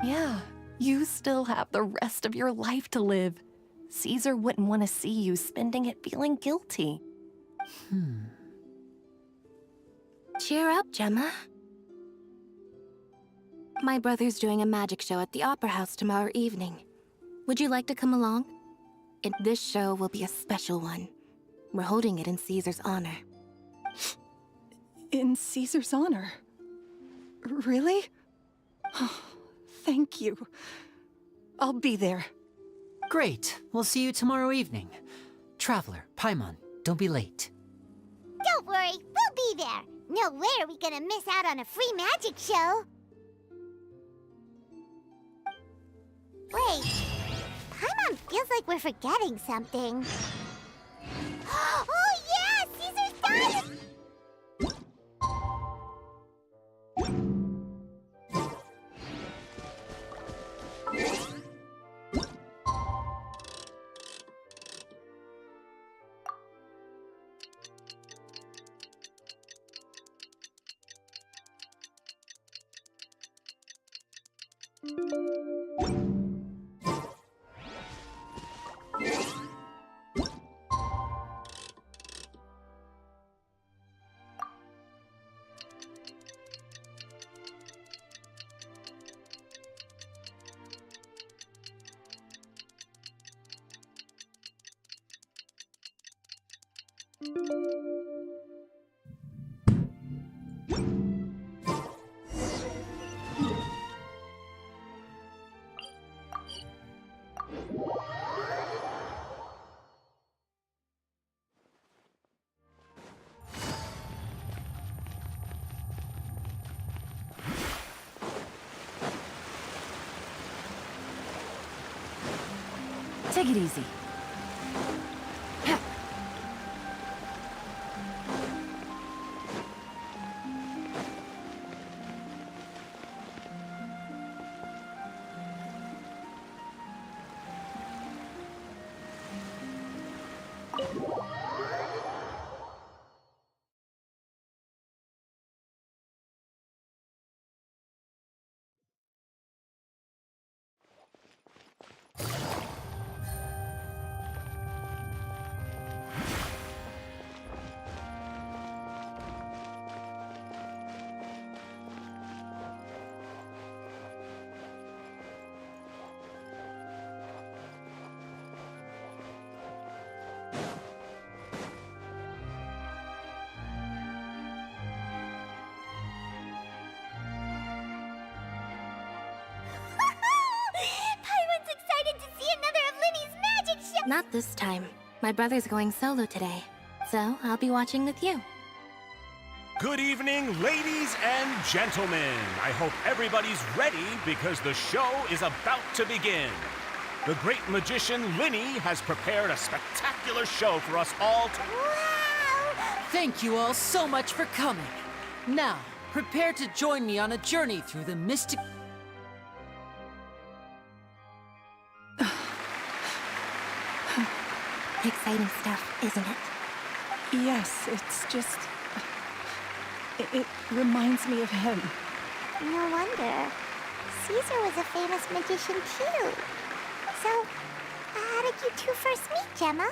Yeah, you still have the rest of your life to live. Caesar wouldn't want to see you spending it feeling guilty. Cheer up, Gemma. My brother's doing a magic show at the Opera House tomorrow evening. Would you like to come along? This show will be a special one. We're holding it in Caesar's honor. In Caesar's honor? Really? Oh, thank you. I'll be there. Great. We'll see you tomorrow evening. Traveler, Paimon, don't be late. Don't worry, we'll be there. No way are we gonna miss out on a free magic show. Wait, Paimon feels like we're forgetting something. Oh yeah, Caesar's dying! Take it easy. Not this time. My brother's going solo today, so I'll be watching with you. Good evening, ladies and gentlemen. I hope everybody's ready because the show is about to begin. The great magician Linny has prepared a spectacular show for us all to... Thank you all so much for coming. Now, prepare to join me on a journey through the mystic... Exciting stuff, isn't it? Yes, it's just... It reminds me of him. No wonder. Caesar was a famous magician too. So, how did you two first meet, Gemma?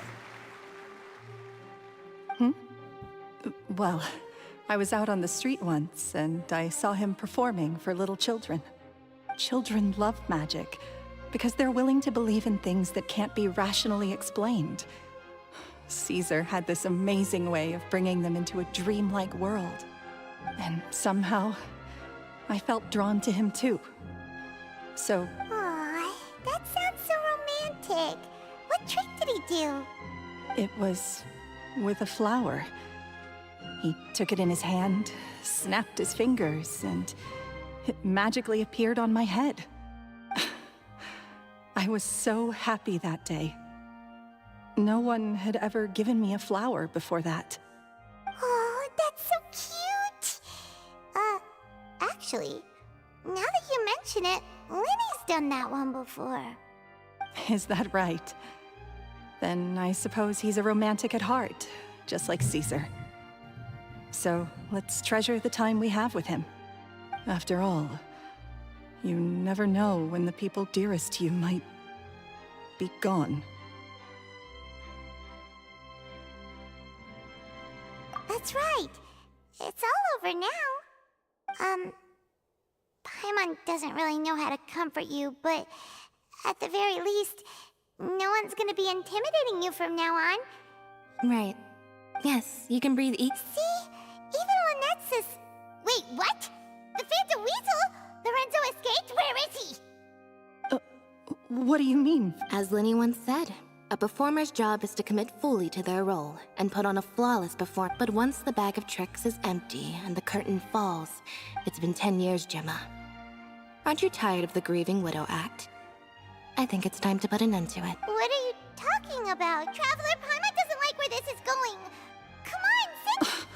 Well, I was out on the street once, and I saw him performing for little children. Children love magic, because they're willing to believe in things that can't be rationally explained. Caesar had this amazing way of bringing them into a dreamlike world. And somehow, I felt drawn to him too. So... Aw, that sounds so romantic. What trick did he do? it was with a flower. He took it in his hand, snapped his fingers, and it magically appeared on my head. I was so happy that day. No one had ever given me a flower before that. Oh, that's so cute! Actually, now that you mention it, Linny's done that one before. Is that right? Then I suppose he's a romantic at heart, just like Caesar. So let's treasure the time we have with him. After all, you never know when the people dearest to you might be gone. That's right. It's all over now. Paimon doesn't really know how to comfort you, but at the very least, no one's gonna be intimidating you from now on. Right. Yes, you can breathe easy. See? Even Lynette says... Wait, what? The Phantom Weasel? Lorenzo escaped? Where is he? What do you mean? As Linny once said, a performer's job is to commit fully to their role and put on a flawless performance. But once the bag of tricks is empty and the curtain falls, it's been 10 years, Gemma. Aren't you tired of the grieving widow act? I think it's time to put an end to it. What are you talking about? Traveler, Paimon doesn't like where this is going. Come on, sit.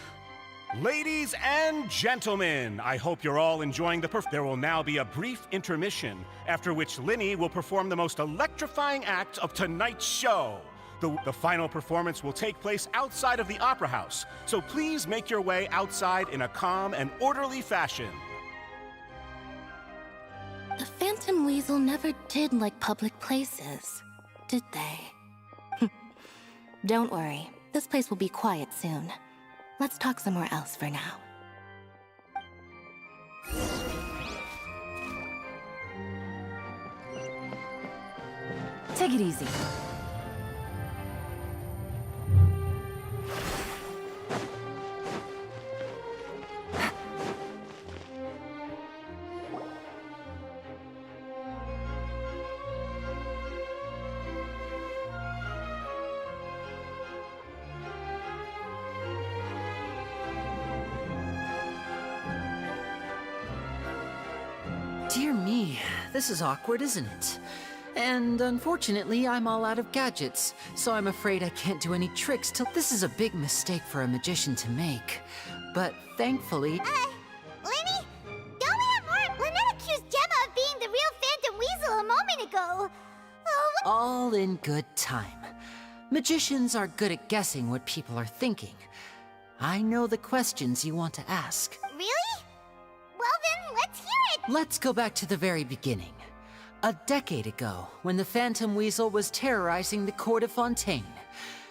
Ladies and gentlemen, I hope you're all enjoying the There will now be a brief intermission, after which Linny will perform the most electrifying act of tonight's show. The final performance will take place outside of the Opera House, so please make your way outside in a calm and orderly fashion. The Phantom Weasel never did like public places, did they? Don't worry, this place will be quiet soon. Let's talk somewhere else for now. Take it easy. Dear me, this is awkward, isn't it? And unfortunately, I'm all out of gadgets, so I'm afraid I can't do any tricks till— This is a big mistake for a magician to make. But thankfully— Linny? Don't we have more? Lynette accused Gemma of being the real Phantom Weasel a moment ago. Oh, what? all in good time. Magicians are good at guessing what people are thinking. I know the questions you want to ask. Really? Well then, let's hear it! Let's go back to the very beginning. A decade ago, when the Phantom Weasel was terrorizing the court of Fontaine.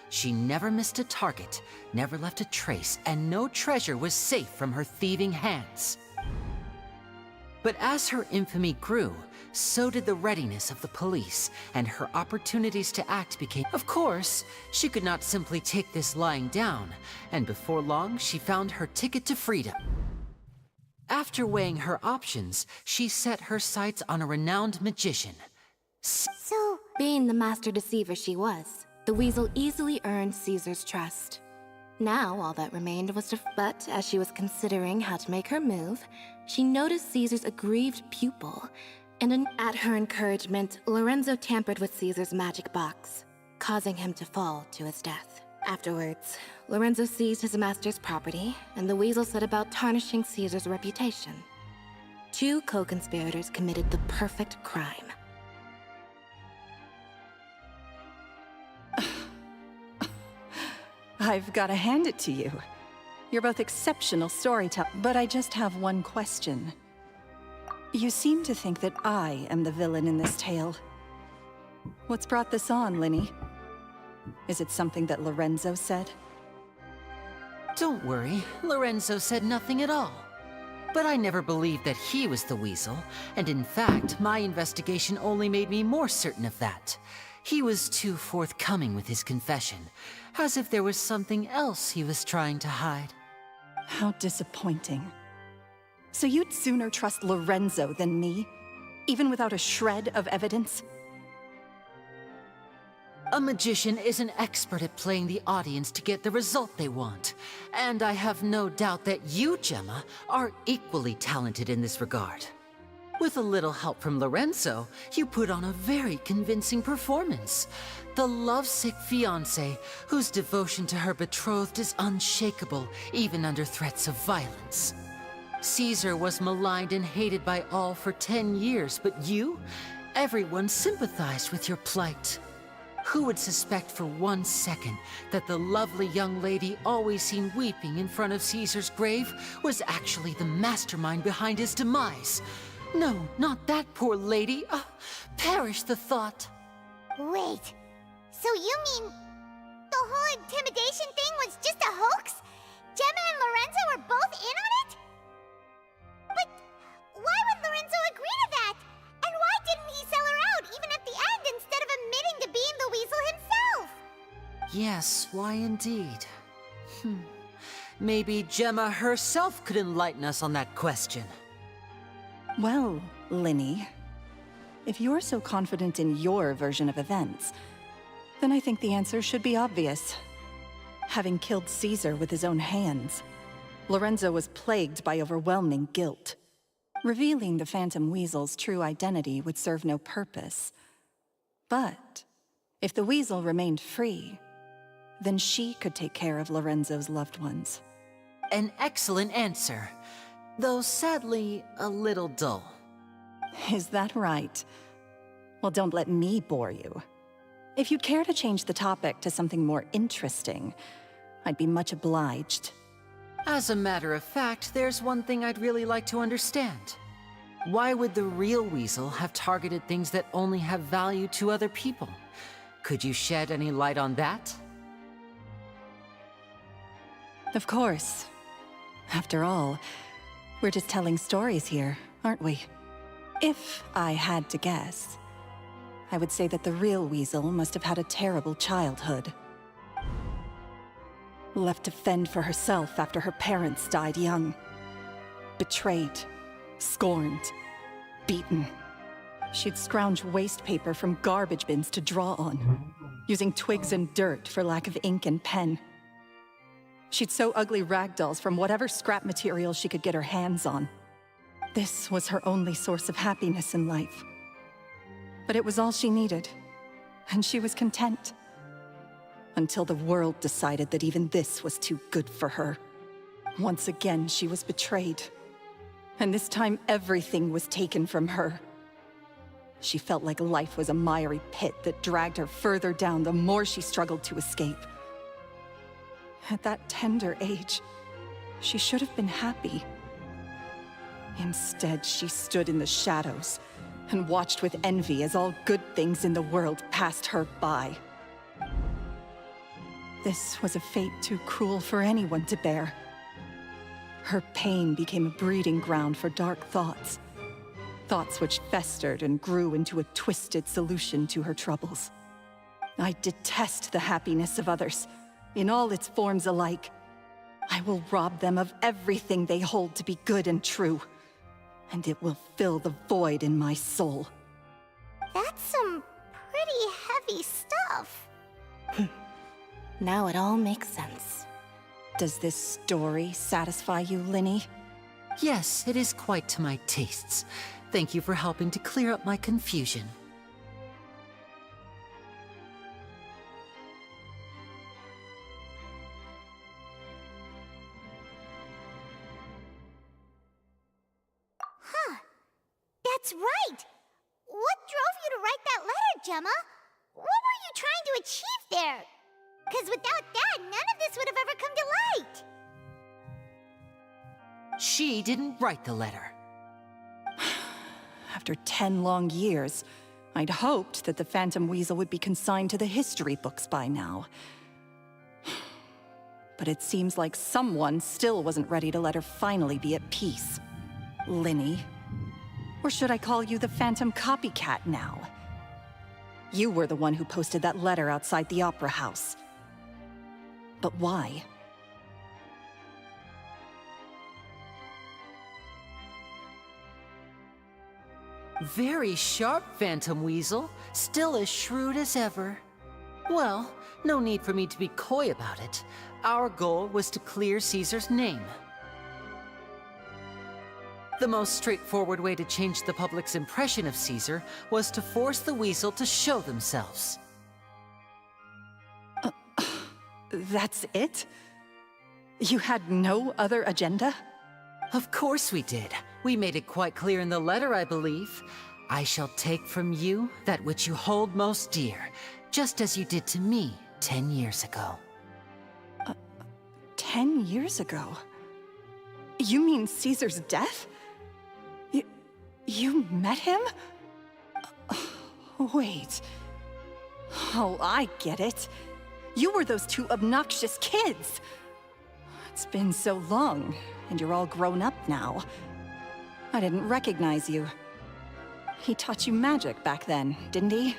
She never missed a target, never left a trace, and no treasure was safe from her thieving hands. But as her infamy grew, so did the readiness of the police, and her opportunities to act became— Of course, she could not simply take this lying down, and before long, she found her ticket to freedom. After weighing her options, she set her sights on a renowned magician. So, Being the master deceiver she was, the weasel easily earned Caesar's trust. Now, all that remained was to... But as she was considering how to make her move, she noticed Caesar's aggrieved pupil, and at her encouragement, Lorenzo tampered with Caesar's magic box, causing him to fall to his death. Afterwards, Lorenzo seized his master's property, and the weasel set about tarnishing Caesar's reputation. Two co-conspirators committed the perfect crime. I've got to hand it to you. You're both exceptional storytellers, but I just have one question. You seem to think that I am the villain in this tale. What's brought this on, Linny? Is it something that Lorenzo said? Don't worry, Lorenzo said nothing at all. But I never believed that he was the weasel, and in fact, my investigation only made me more certain of that. He was too forthcoming with his confession, as if there was something else he was trying to hide. How disappointing. So you'd sooner trust Lorenzo than me? Even without a shred of evidence? A magician is an expert at playing the audience to get the result they want. And I have no doubt that you, Gemma, are equally talented in this regard. With a little help from Lorenzo, you put on a very convincing performance. The lovesick fiancé, whose devotion to her betrothed is unshakable, even under threats of violence. Caesar was maligned and hated by all for 10 years, but you? Everyone sympathized with your plight. Who would suspect for 1 second that the lovely young lady always seen weeping in front of Caesar's grave was actually the mastermind behind his demise? No, not that poor lady. Perish the thought. Wait, so you mean the whole intimidation thing was just a hoax? Gemma and Lorenzo were both in on it? But why would Lorenzo agree to that? And why didn't he sell her out even at the end instead of admitting to being the weasel himself? Yes, why indeed? Maybe Gemma herself could enlighten us on that question. Well, Linny, if you're so confident in your version of events, then I think the answer should be obvious. Having killed Caesar with his own hands, Lorenzo was plagued by overwhelming guilt. Revealing the Phantom Weasel's true identity would serve no purpose. But if the Weasel remained free, then she could take care of Lorenzo's loved ones. An excellent answer, though sadly a little dull. Is that right? Well, don't let me bore you. If you'd care to change the topic to something more interesting, I'd be much obliged. As a matter of fact, there's one thing I'd really like to understand. Why would the real weasel have targeted things that only have value to other people? Could you shed any light on that? Of course. After all, we're just telling stories here, aren't we? If I had to guess, I would say that the real weasel must have had a terrible childhood. Left to fend for herself after her parents died young. Betrayed, scorned, beaten. She'd scrounge waste paper from garbage bins to draw on, using twigs and dirt for lack of ink and pen. She'd sew ugly rag dolls from whatever scrap material she could get her hands on. This was her only source of happiness in life. But it was all she needed, and she was content. Until the world decided that even this was too good for her. Once again, she was betrayed. And this time, everything was taken from her. She felt like life was a miry pit that dragged her further down the more she struggled to escape. At that tender age, she should have been happy. Instead, she stood in the shadows and watched with envy as all good things in the world passed her by. This was a fate too cruel for anyone to bear. Her pain became a breeding ground for dark thoughts. Thoughts which festered and grew into a twisted solution to her troubles. I detest the happiness of others, in all its forms alike. I will rob them of everything they hold to be good and true, and it will fill the void in my soul. That's some pretty heavy stuff. Now it all makes sense. Does this story satisfy you, Linny? Yes, it is quite to my tastes. Thank you for helping to clear up my confusion. Huh. That's right! What drove you to write that letter, Gemma? What were you trying to achieve there? Because without that, none of this would have ever come to light. She didn't write the letter. After 10 long years, I'd hoped that the Phantom Weasel would be consigned to the history books by now. But it seems like someone still wasn't ready to let her finally be at peace. Linny. Or should I call you the Phantom Copycat now? You were the one who posted that letter outside the Opera House. But why? Very sharp, Phantom Weasel. Still as shrewd as ever. Well, no need for me to be coy about it. Our goal was to clear Caesar's name. The most straightforward way to change the public's impression of Caesar was to force the Weasel to show themselves. That's it? You had no other agenda? Of course we did. We made it quite clear in the letter, I believe. I shall take from you that which you hold most dear, just as you did to me 10 years ago. 10 years ago? You mean Caesar's death? You met him? Wait. Oh, I get it. You were those two obnoxious kids. It's been so long, and you're all grown up now. I didn't recognize you. He taught you magic back then, didn't he?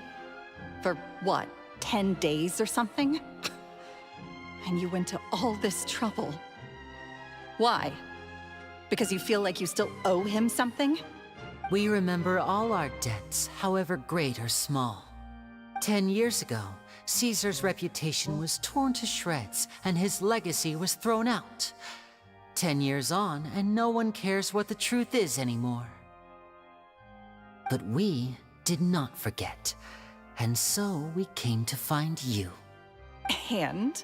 For what, 10 days or something? And you went to all this trouble. Why? Because you feel like you still owe him something? We remember all our debts, however great or small. 10 years ago, Caesar's reputation was torn to shreds, and his legacy was thrown out. 10 years on, and no one cares what the truth is anymore. But we did not forget, and so we came to find you. And?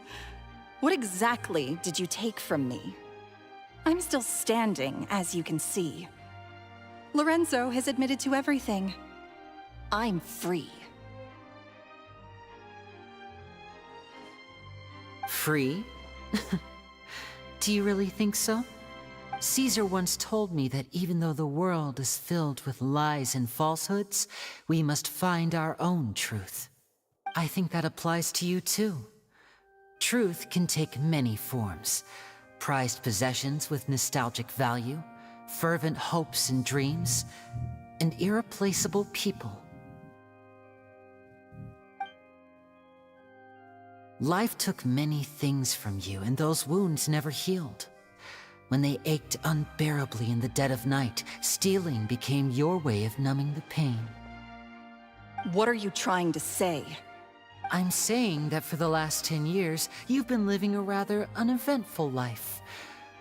What exactly did you take from me? I'm still standing, as you can see. Lorenzo has admitted to everything. I'm free. Free? Do you really think so? Caesar once told me that even though the world is filled with lies and falsehoods, we must find our own truth. I think that applies to you too. Truth can take many forms. Prized possessions with nostalgic value, fervent hopes and dreams, and irreplaceable people. Life took many things from you, and those wounds never healed. When they ached unbearably in the dead of night, stealing became your way of numbing the pain. What are you trying to say? I'm saying that for the last 10 years, you've been living a rather uneventful life.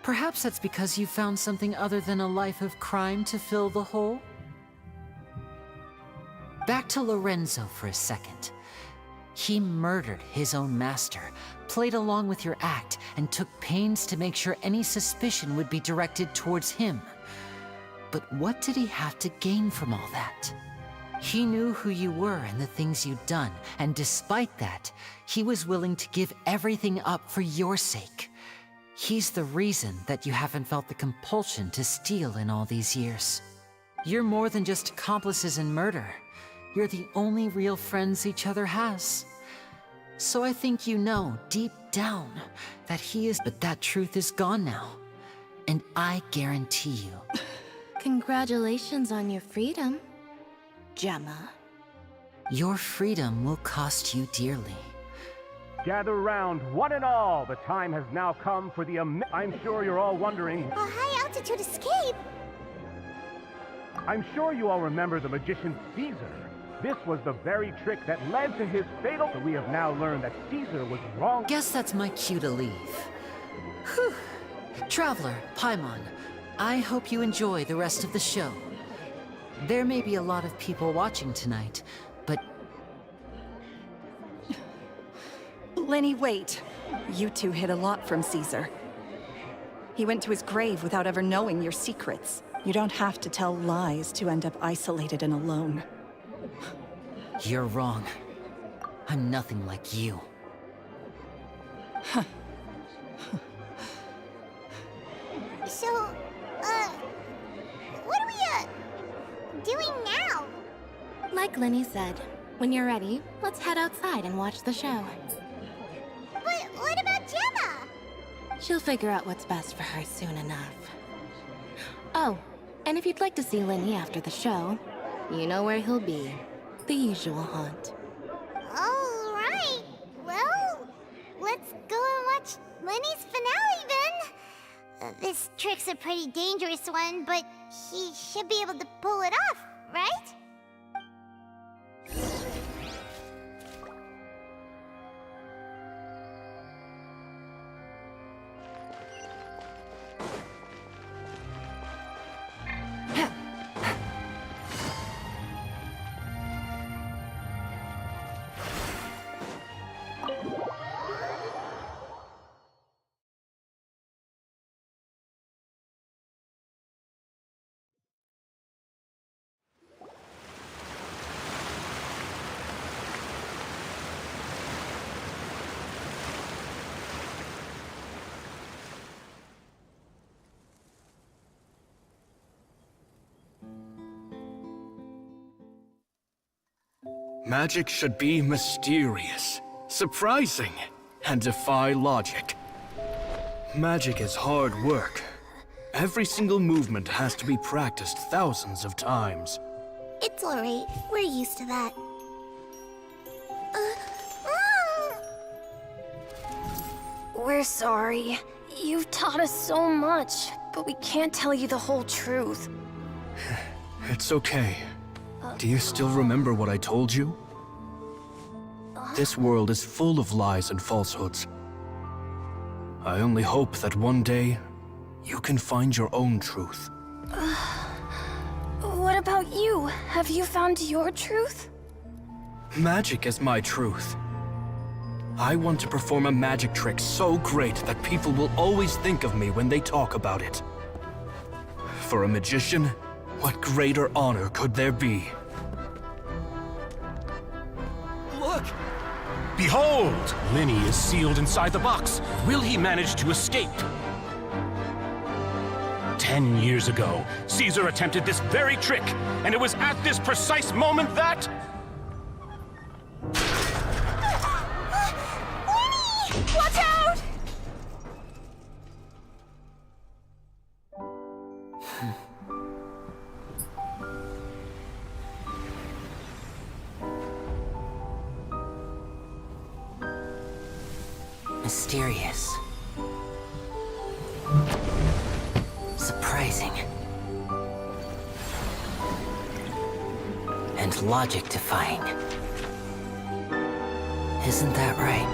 Perhaps that's because you found something other than a life of crime to fill the hole? Back to Lorenzo for a second. He murdered his own master, played along with your act, and took pains to make sure any suspicion would be directed towards him. But what did he have to gain from all that? He knew who you were and the things you'd done, and despite that, he was willing to give everything up for your sake. He's the reason that you haven't felt the compulsion to steal in all these years. You're more than just accomplices in murder. You're the only real friends each other has. So I think you know, deep down, that he is, but that truth is gone now. And I guarantee you. Congratulations on your freedom, Gemma. Your freedom will cost you dearly. Gather round, one and all. The time has now come for the I'm sure you're all wondering. A high-altitude escape? I'm sure you all remember the magician Caesar. This was the very trick that led to his fatal... So we have now learned that Caesar was wrong. Guess that's my cue to leave. Whew. Traveler, Paimon, I hope you enjoy the rest of the show. There may be a lot of people watching tonight, but... Lenny, wait. You two hid a lot from Caesar. He went to his grave without ever knowing your secrets. You don't have to tell lies to end up isolated and alone. You're wrong. I'm nothing like you. So, what are we, doing now? Like Lenny said, when you're ready, let's head outside and watch the show. But what about Gemma? She'll figure out what's best for her soon enough. Oh, and if you'd like to see Lenny after the show, you know where he'll be. The usual haunt. All right. Well, let's go and watch Lenny's finale then. This trick's a pretty dangerous one, but he should be able to pull it off, right? Magic should be mysterious, surprising, and defy logic. Magic is hard work. Every single movement has to be practiced thousands of times. It's alright. We're used to that. We're sorry. You've taught us so much, but we can't tell you the whole truth. It's okay. Do you still remember what I told you? This world is full of lies and falsehoods. I only hope that one day, you can find your own truth. What about you? Have you found your truth? Magic is my truth. I want to perform a magic trick so great that people will always think of me when they talk about it. For a magician, what greater honor could there be? Look! Behold! Lenny is sealed inside the box. Will he manage to escape? 10 years ago, Caesar attempted this very trick, and it was at this precise moment that... Watch out! Mysterious. Surprising. And logic-defying. Isn't that right?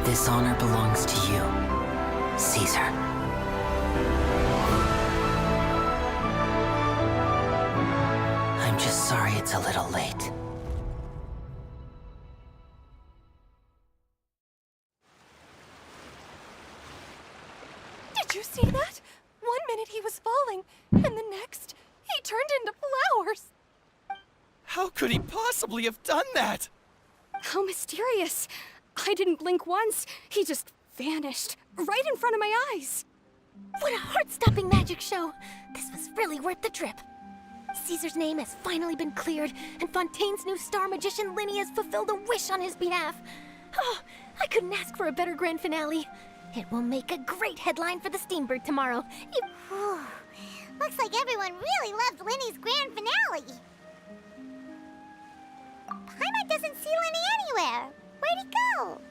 This honor belongs to you, Caesar. I'm just sorry it's a little late. Did you see that? 1 minute he was falling, and the next, he turned into flowers. How could he possibly have done that? How mysterious. I didn't blink once. He just vanished, right in front of my eyes. What a heart-stopping magic show! This was really worth the trip. Caesar's name has finally been cleared, and Fontaine's new star magician Lenny has fulfilled a wish on his behalf. Oh, I couldn't ask for a better grand finale. It will make a great headline for the Steambird tomorrow. Looks like everyone really loved Lenny's grand finale. Paimon doesn't see Lenny anywhere. Where'd he go?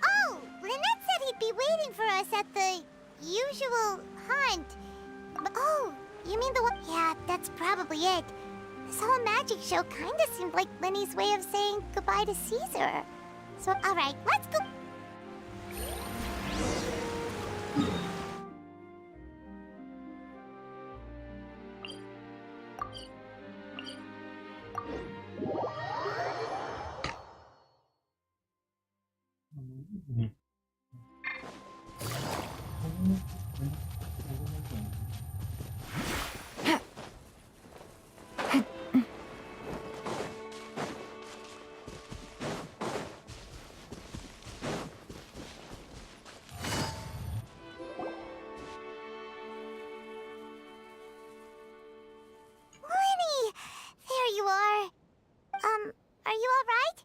Oh, Lynette said he'd be waiting for us at the usual hunt. Oh, you mean the one? Yeah, that's probably it. This whole magic show kinda seemed like Linny's way of saying goodbye to Caesar. So, alright, let's go. Are you alright?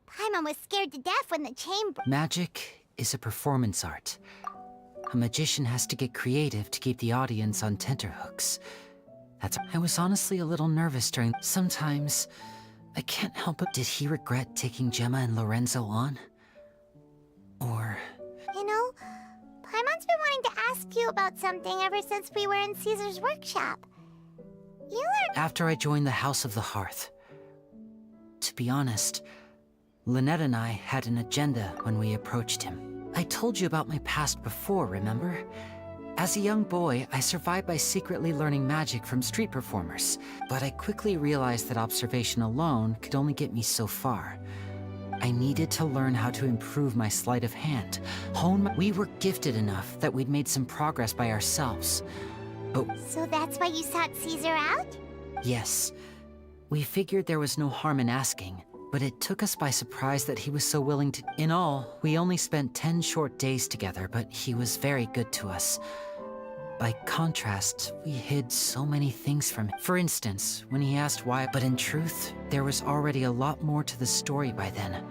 Paimon was scared to death when the chamber— Magic is a performance art. A magician has to get creative to keep the audience on tenterhooks. I was honestly a little nervous during— Sometimes, I can't help it. Did he regret taking Gemma and Lorenzo on? Or... You know, Paimon's been wanting to ask you about something ever since we were in Caesar's workshop. You learned— After I joined the House of the Hearth. To be honest, Lynette and I had an agenda when we approached him. I told you about my past before, remember? As a young boy, I survived by secretly learning magic from street performers, but I quickly realized that observation alone could only get me so far. I needed to learn how to improve my sleight of hand, We were gifted enough that we'd made some progress by ourselves, but— So that's why you sought Caesar out? Yes. We figured there was no harm in asking, but it took us by surprise that he was so willing to— In all, we only spent 10 short days together, but he was very good to us. By contrast, we hid so many things from him. For instance, when he asked why— But in truth, there was already a lot more to the story by then.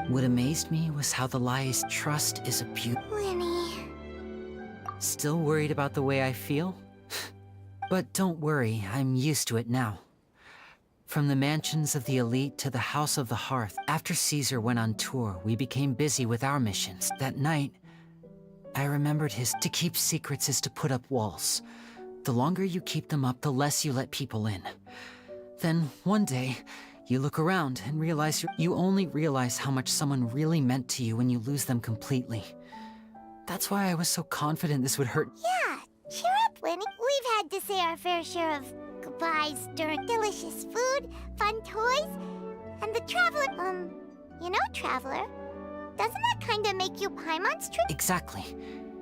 What amazed me was how the lies— Trust is a beauty— Linny... Still worried about the way I feel? But don't worry, I'm used to it now. From the mansions of the elite to the House of the Hearth, after Caesar went on tour, we became busy with our missions. That night, I remembered to keep secrets is to put up walls. The longer you keep them up, the less you let people in. Then, one day, you look around and realize you only realize how much someone really meant to you when you lose them completely. That's why I was so confident this would hurt. Yeah, cheer up, Linny. We've had to say our fair share of goodbyes during delicious food, fun toys, and the traveler— you know, Traveler, doesn't that kinda make you Paimon's trip? Exactly.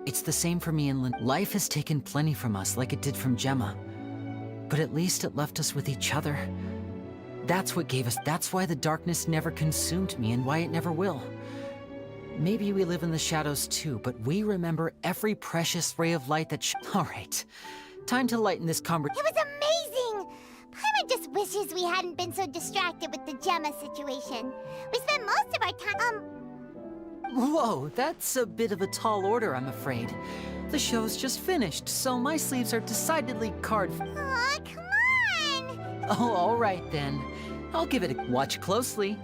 It's the same for me and Lynn. Life has taken plenty from us, like it did from Gemma. But at least it left us with each other. That's what gave us— That's why the darkness never consumed me and why it never will. Maybe we live in the shadows too, but we remember every precious ray of light that All right. Time to lighten this conversation. It was amazing! Paimon just wishes we hadn't been so distracted with the Gemma situation. We spent most of our time— Whoa, that's a bit of a tall order, I'm afraid. The show's just finished, so my sleeves are decidedly card— Aw, come on! Oh, all right then. I'll give it a— Watch closely.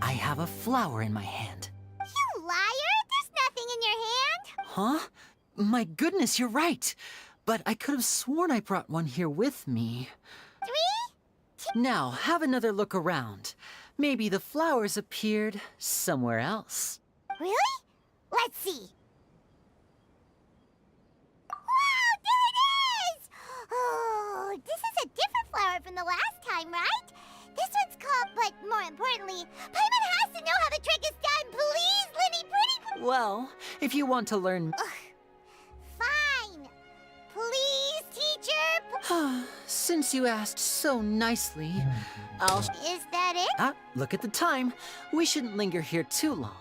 I have a flower in my hand. You liar! There's nothing in your hand! Huh? My goodness, you're right. But I could have sworn I brought one here with me. 3? Now, have another look around. Maybe the flowers appeared somewhere else. Really? Let's see. Wow, there it is! Oh, this is a different flower from the last time, right? This one's called— But more importantly, Paimon has to know how the trick is done. Please, Linny, pretty— Well, if you want to learn— Fine. Please, teacher. Since you asked so nicely, I'll— Is that it? Ah, look at the time. We shouldn't linger here too long.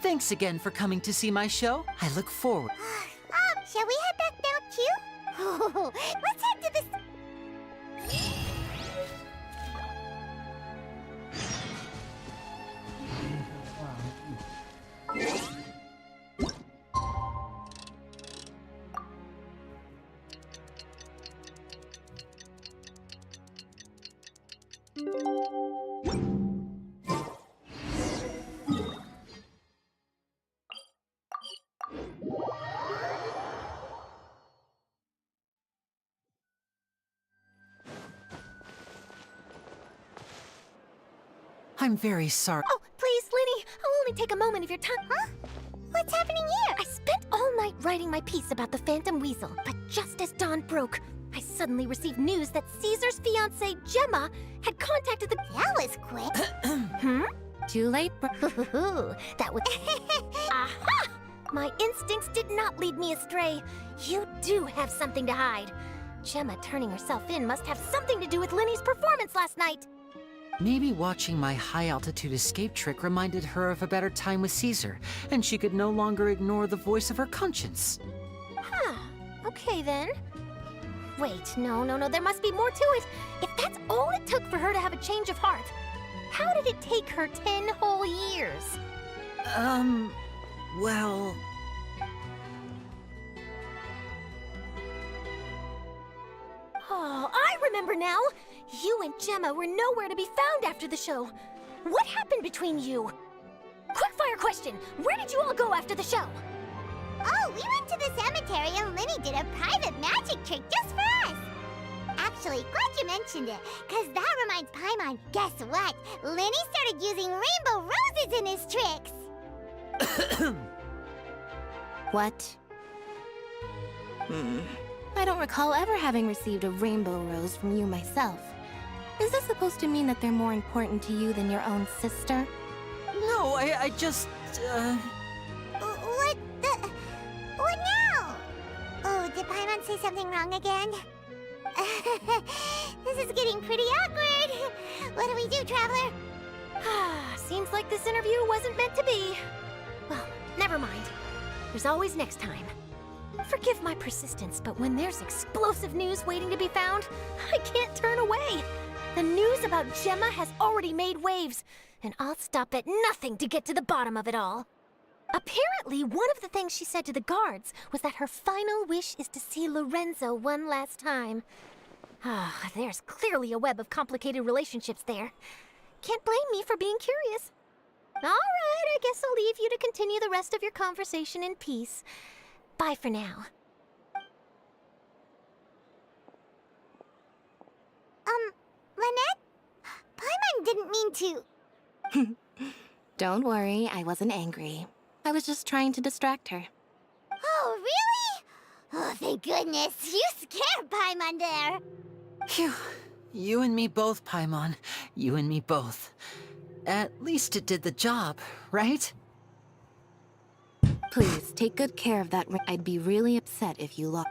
Thanks again for coming to see my show. I look forward. Shall we head back down too? Let's head to the— I'm very sorry. Oh, please, Linny, I'll only take a moment of your time. Huh? What's happening here? I spent all night writing my piece about the Phantom Weasel, but just as dawn broke, I suddenly received news that Caesar's fiancée, Gemma, had contacted the... That was quick. Too late, that was... Aha! My instincts did not lead me astray. You do have something to hide. Gemma turning herself in must have something to do with Linny's performance last night. Maybe watching my high-altitude escape trick reminded her of a better time with Caesar, and she could no longer ignore the voice of her conscience. Huh. Okay, then. Wait, no, there must be more to it. If that's all it took for her to have a change of heart, how did it take her 10 whole years? Well... Oh, I remember now! You and Gemma were nowhere to be found after the show. What happened between you? Quickfire question! Where did you all go after the show? Oh, we went to the cemetery and Linny did a private magic trick just for us. Actually, glad you mentioned it, because that reminds Paimon, guess what? Linny started using rainbow roses in his tricks. What? I don't recall ever having received a rainbow rose from you myself. Is this supposed to mean that they're more important to you than your own sister? No, I just, What now? Oh, did Paimon say something wrong again? This is getting pretty awkward. What do we do, Traveler? Seems like this interview wasn't meant to be. Well, never mind. There's always next time. Forgive my persistence, but when there's explosive news waiting to be found, I can't turn away. The news about Gemma has already made waves, and I'll stop at nothing to get to the bottom of it all. Apparently, one of the things she said to the guards was that her final wish is to see Lorenzo one last time. There's clearly a web of complicated relationships there. Can't blame me for being curious. All right, I guess I'll leave you to continue the rest of your conversation in peace. Bye for now. Lynette? Paimon didn't mean to... Don't worry, I wasn't angry. I was just trying to distract her. Oh, really? Oh, thank goodness. You scared Paimon there. Phew. You and me both, Paimon. You and me both. At least it did the job, right? Please, take good care of that ring. I'd be really upset if you lost.